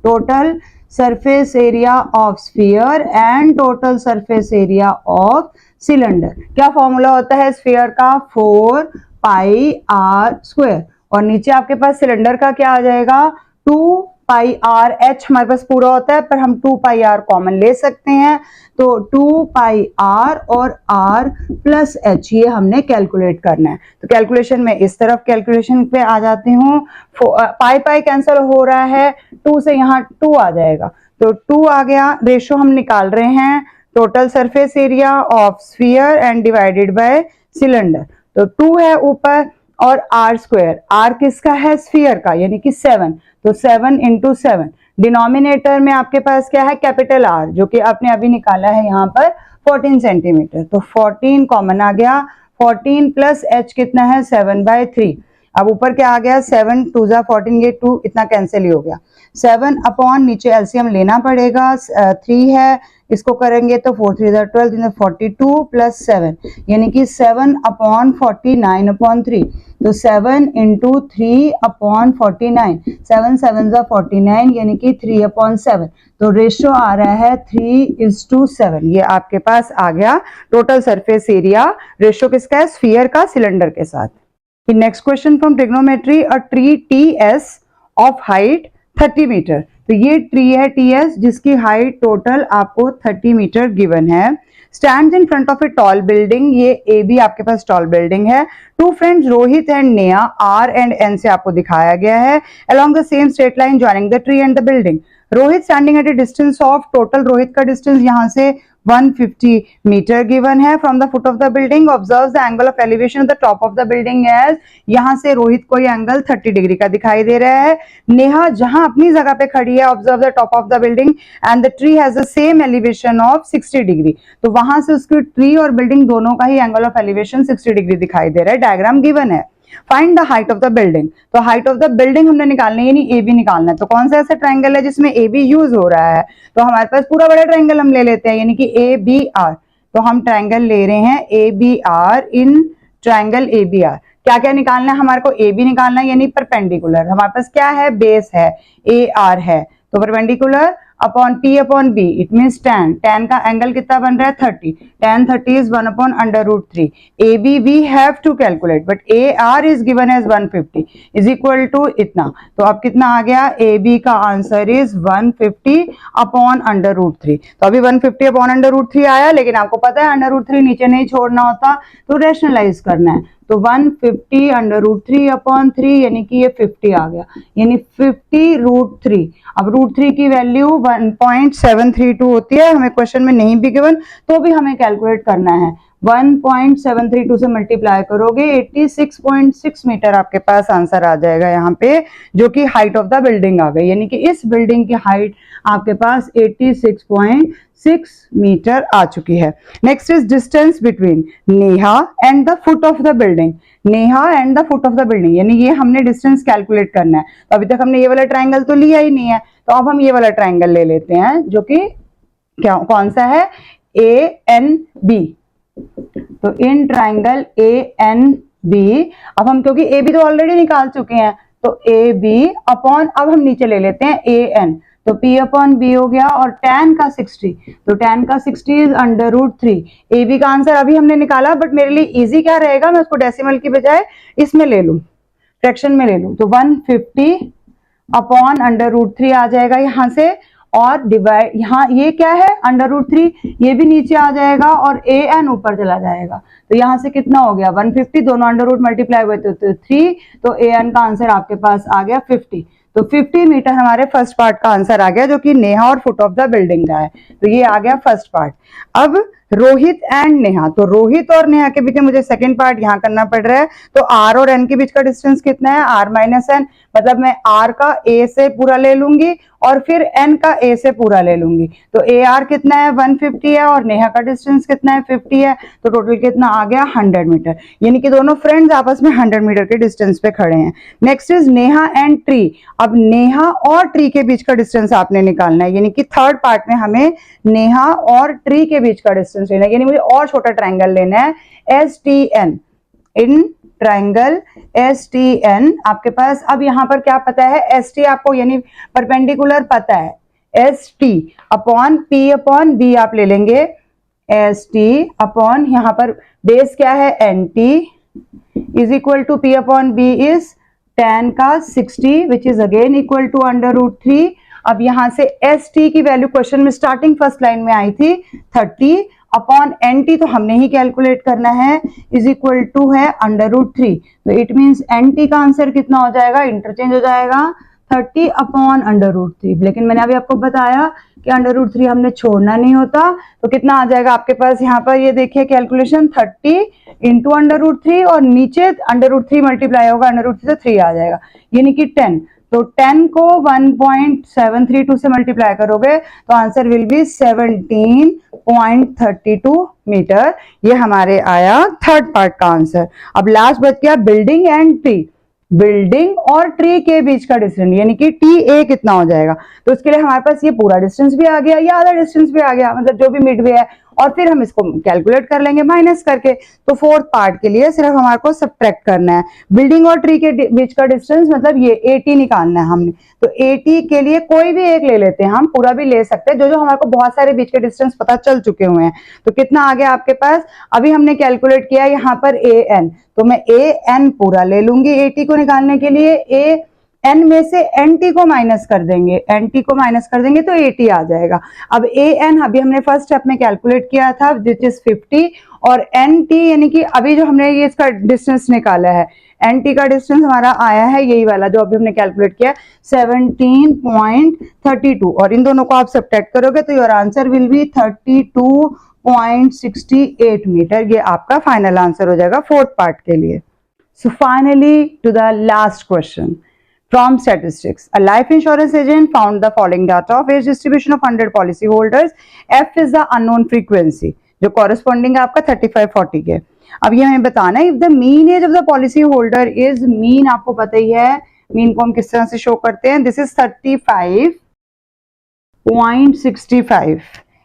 total surface area of sphere and total surface area of cylinder, क्या फॉर्मूला होता है स्फीयर का, 4 पाई आर स्क्वायर, और नीचे आपके पास सिलेंडर का क्या आ जाएगा, 2 पाई आर, एच हमारे पास पूरा होता है पर हम 2 पाई आर कॉमन ले सकते हैं, तो 2 पाई आर और आर प्लस एच, ये हमने कैलकुलेट करना है। तो कैलकुलेशन में इस तरफ कैलकुलेशन पे आ जाती हूँ, पाई पाई कैंसिल हो रहा है, 2 से यहाँ 2 आ जाएगा, तो 2 आ गया, रेशो हम निकाल रहे हैं total surface area of sphere and divided by cylinder, तो 2 है ऊपर और आर स्क्वायर, आर किसका है, स्फीयर का, यानी कि 7, तो 7 इंटू 7, डिनोमिनेटर में आपके पास क्या है, कैपिटल आर, जो कि आपने अभी निकाला है यहाँ पर 14 सेंटीमीटर, तो 14 कॉमन आ गया, 14 प्लस एच कितना है, 7/3, अब ऊपर क्या आ गया, 7 2 जा 14, ये 2 इतना कैंसिल ही हो गया, 7 अपॉन नीचे एलसीएम लेना पड़ेगा, 3 है, इसको करेंगे तो 4 3 12, 42 प्लस 7, यानी कि 7 अपॉन 49 अपॉन 3, तो 7 इंटू 3 अपॉन 49, 7 7 जा 49, यानी कि 3 अपॉन 7, तो रेशो आ रहा है 3:7, ये आपके पास आ गया टोटल सरफेस एरिया, रेशो किसका है, स्फीयर का सिलेंडर के साथ। Next question from trigonometry, a tree TS of height 30 metre, तो ये ट्री है टीएस जिसकी हाइट टोटल आपको 30 मीटर गिवन है, stands in front of a tall building, ये ए बी आपके पास टॉल बिल्डिंग है, two friends Rohit and Neha, R and N से आपको दिखाया गया है, along the same straight line joining the tree and the building, Rohit standing at a distance of, total Rohit का डिस्टेंस यहाँ से 150 मीटर गिवन है from the foot of the building, observe the angle of elevation of the top of the building as, यहाँ से रोहित को ये एंगल 30 डिग्री का दिखाई दे रहा है, नेहा जहां अपनी जगह पे खड़ी है, observe the top of the building and the tree has the same elevation of 60 degree, तो वहां से उसकी ट्री और बिल्डिंग दोनों का ही एंगल ऑफ एलिवेशन 60 डिग्री दिखाई दे रहा है, डायग्राम गिवन है। Find the height of the building, तो हाइट ऑफ द बिल्डिंग हमने निकालनी है, यानी ए बी निकालना है, तो कौन सा ऐसा ट्रायंगल है जिसमें ए बी यूज हो रहा है, तो हमारे पास पूरा बड़ा ट्रायंगल हम ले लेते हैं, यानी कि ए बी आर, तो हम ट्रायंगल ले रहे हैं A B R, in triangle A B R क्या क्या निकालना है, हमारे को ए बी निकालना है, यानी परपेंडिकुलर, हमारे पास क्या है, बेस है, ए आर है, तो perpendicular upon P upon B, it means tan, tan का एंगल कितना बन रहा है, 30, tan 30 is 1 upon √3, AB we have to calculate but AR is given as 150 is equal to इतना, तो अब कितना आ गया, AB का आंसर इज 150 अपॉन √3, तो अभी 150 अपॉन √3 आया, लेकिन आपको पता है √3 नीचे नहीं छोड़ना होता, तो रैशनलाइज करना है, तो 150 √3 अपॉन 3, यानी कि ये 50 आ गया, यानी 50√3, अब √3 की वैल्यू 1.732 होती है, हमें क्वेश्चन में नहीं भी गिवन तो भी हमें कैलकुलेट करना है, 1.732 से मल्टीप्लाई करोगे 86.6 मीटर आपके पास आंसर आ जाएगा यहाँ पे, जो कि हाइट ऑफ द बिल्डिंग आ गई, यानी कि इस बिल्डिंग की हाइट आपके पास 86.6 मीटर आ चुकी है। Next is distance between Neha and the foot of the building, Neha and the foot of the building, यानी ये हमने डिस्टेंस कैलकुलेट करना है, तो अभी तक हमने ये वाला ट्राइंगल तो लिया ही नहीं है, तो अब हम ये वाला ट्राइंगल ले लेते हैं, जो कि क्या कौन सा है, ए एन बी, तो in triangle A N B, अब हम क्योंकि ए बी तो ऑलरेडी निकाल चुके हैं, तो ए बी अपॉन, अब हम नीचे ले लेते हैं ए एन, तो P अपॉन बी हो गया, और tan का 60, तो tan का 60 इज √3, ए बी का आंसर अभी हमने निकाला, बट मेरे लिए इजी क्या रहेगा, मैं उसको डेसिमल की बजाय इसमें ले लूं, फ्रैक्शन में ले लूं, तो 150 अपॉन √3 आ जाएगा यहाँ से, और डिवाइड, यहाँ ये क्या है √3, ये भी नीचे आ जाएगा, और ए एन ऊपर चला जाएगा, तो यहाँ से कितना हो गया 150, दोनों √ मल्टीप्लाई हुए तो 3, तो ए एन का आंसर आपके पास आ गया 50, तो 50 मीटर हमारे फर्स्ट पार्ट का आंसर आ गया, जो कि नेहा और फुट ऑफ द बिल्डिंग का है, तो ये आ गया फर्स्ट पार्ट। अब रोहित एंड नेहा, तो रोहित और नेहा के बीच में मुझे सेकंड पार्ट यहाँ करना पड़ रहा है, तो आर और एन के बीच का डिस्टेंस कितना है, r माइनस एन, मतलब मैं r का a से पूरा ले लूंगी और फिर n का a से पूरा ले लूंगी, तो ए आर कितना है 150 है, और नेहा का डिस्टेंस कितना है 50 है, तो टोटल कितना आ गया 100 मीटर, यानी कि दोनों फ्रेंड्स आपस में 100 मीटर के डिस्टेंस पे खड़े हैं। Next is Neha and tree, अब नेहा और ट्री के बीच का डिस्टेंस आपने निकालना है, यानी कि थर्ड पार्ट में हमें नेहा और ट्री के बीच का डिस्टेंस लेना है, यानी मुझे और छोटा ट्रायंगल लेना है, STN इन ट्राइंगल STN आपके पास। अब यहाँ पर क्या पता है, ST आपको यानी परपेंडिकुलर पता है, ST upon P upon B आप ले लेंगे, ST अपॉन यहाँ पर बेस क्या है NT is equal to P upon B is tan का 60 which is again equal to √3। अब यहां से ST की वैल्यू क्वेश्चन में स्टार्टिंग फर्स्ट लाइन में आई थी 30 अपॉन NT तो हमने ही कैलकुलेट करना है, इज इक्वल टू है √3। तो इट मींस NT का आंसर कितना हो जाएगा, इंटरचेंज हो जाएगा 30 अपॉन √3। लेकिन मैंने अभी आपको बताया कि √3 हमने छोड़ना नहीं होता, तो कितना आ जाएगा आपके पास यहाँ पर, ये देखिए कैलकुलेशन 30 इंटू √3 और नीचे √3 मल्टीप्लाई होगा √3 से 3 आ जाएगा यानी कि 10। तो 10 को 1.732 से मल्टीप्लाई करोगे तो आंसर विल बी 17.32 मीटर। ये हमारे आया थर्ड पार्ट का आंसर। अब लास्ट बच गया बिल्डिंग एंड ट्री। बिल्डिंग और ट्री के बीच का डिस्टेंस यानी कि TA कितना हो जाएगा, तो उसके लिए हमारे पास ये पूरा डिस्टेंस भी आ गया, ये आधा डिस्टेंस भी आ गया, मतलब जो भी मिडवे है, और फिर हम इसको कैलकुलेट कर लेंगे माइनस करके। तो फोर्थ पार्ट के लिए सिर्फ हमारे को सब्ट्रैक्ट करना है बिल्डिंग और ट्री के बीच का डिस्टेंस, मतलब ये 80 निकालना है हमने। तो 80 के लिए कोई भी एक ले लेते हैं, हम पूरा भी ले सकते हैं, जो हमारे को बहुत सारे बीच के डिस्टेंस पता चल चुके हुए हैं। तो कितना आ गया आपके पास, अभी हमने कैलकुलेट किया यहाँ पर AN, तो मैं AN पूरा ले लूंगी 80 को निकालने के लिए। AN में से NT को माइनस कर देंगे, NT को माइनस कर देंगे तो 80 आ जाएगा। अब AN अभी हमने फर्स्ट स्टेप में कैलकुलेट किया था विच इज 50, और NT यानी कि अभी जो हमने ये इसका डिस्टेंस निकाला है, NT का डिस्टेंस हमारा आया है यही वाला जो अभी हमने कैलकुलेट किया 17.32, और इन दोनों को आप सब्ट्रैक्ट करोगे तो your answer will be 32.68 metre. ये आपका फाइनल आंसर हो जाएगा फोर्थ पार्ट के लिए। So finally to the last question from statistics. A life insurance agent found the following data of age distribution of 100 policy holders. F is the unknown frequency जो corresponding है आपका 35-40 के। अब ये हमें बताना है if the mean age of the policy holder is, mean आपको पता ही है, mean को हम किस तरह से शो करते हैं, this is 35.65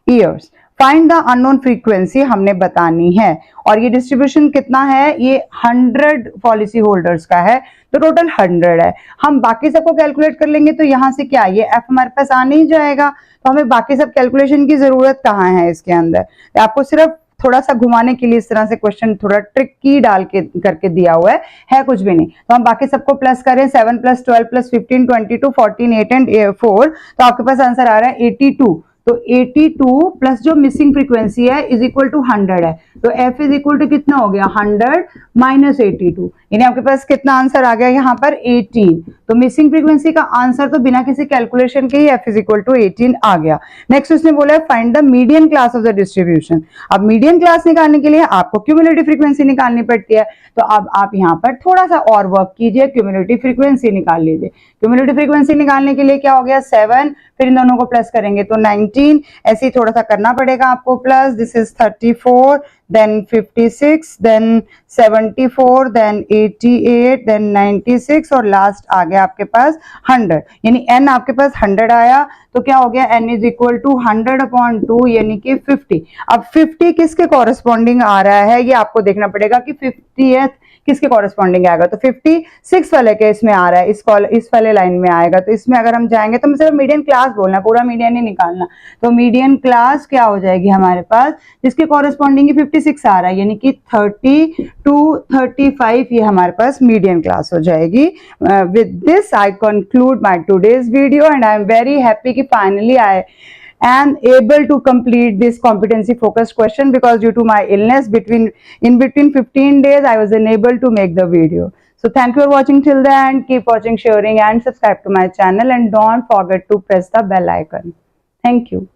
years। Find the unknown frequency हमने बतानी है, और ये डिस्ट्रीब्यूशन कितना है, ये 100 पॉलिसी होल्डर्स का है, तो टोटल 100 है। हम बाकी सबको कैलकुलेट कर लेंगे तो यहाँ से क्या ये F हमारे पास आ नहीं जाएगा, तो हमें बाकी सब कैलकुलेशन की जरूरत कहाँ है इसके अंदर। तो आपको सिर्फ थोड़ा सा घुमाने के लिए इस तरह से क्वेश्चन थोड़ा ट्रिकी डाल के करके दिया हुआ है कुछ भी नहीं। तो हम बाकी सबको प्लस करें, 7 + 12 + 15 22 14 8 एंड 4, तो आपके पास आंसर आ रहा है 82। तो 82 प्लस जो मिसिंग फ्रीक्वेंसी है इज इक्वल टू 100 है, तो F इज इक्वल टू कितना हो गया 100 माइनस 82, यानी आपके पास कितना आंसर आ गया यहाँ पर 18। तो मिसिंग फ्रीक्वेंसी का आंसर तो बिना किसी कैलकुलेशन के ही F इज इक्वल टू 18 आ गया। नेक्स्ट उसने बोला है find the median class of the distribution. अब मीडियन क्लास निकालने के लिए आपको क्यूमुलेटिव फ्रीक्वेंसी निकालनी पड़ती है, तो अब आप यहाँ पर थोड़ा सा और वर्क कीजिए, क्यूमुलेटिव फ्रीक्वेंसी निकाल लीजिए। क्यूमुलेटिव फ्रीक्वेंसी निकालने के लिए क्या हो गया 7, फिर इन दोनों को प्लस करेंगे तो 19, ऐसे ही थोड़ा सा करना पड़ेगा आपको plus, this is 34, then 56, then 74, then 88, then 96 और लास्ट आ गया आपके पास 100, यानी n आपके पास 100 आया, तो क्या हो गया n इज इक्वल टू 100/2 यानी कि 50। अब 50 किसके कॉरेस्पॉन्डिंग आ रहा है ये आपको देखना पड़ेगा कि 50th किसके कॉरेस्पॉन्डिंग आएगा, तो 56 वाले के इसमें आ रहा है, इस वाले लाइन में आएगा। तो इसमें अगर हम जाएंगे तो सिर्फ मीडियन क्लास बोलना, पूरा मीडियन नहीं निकालना। तो मीडियन क्लास क्या हो जाएगी हमारे पास, जिसके कॉरेस्पॉन्डिंग ही 56 आ रहा है, यानी कि 30 to 35 ये हमारे पास मीडियन क्लास हो जाएगी। With this I conclude my today's video and I am very happy कि finally I am able to complete this competency focused question, because due to my illness in between 15 days I was unable to make the video. So thank you for watching till the end. Keep watching, sharing and subscribe to my channel, and don't forget to press the bell icon. Thank you.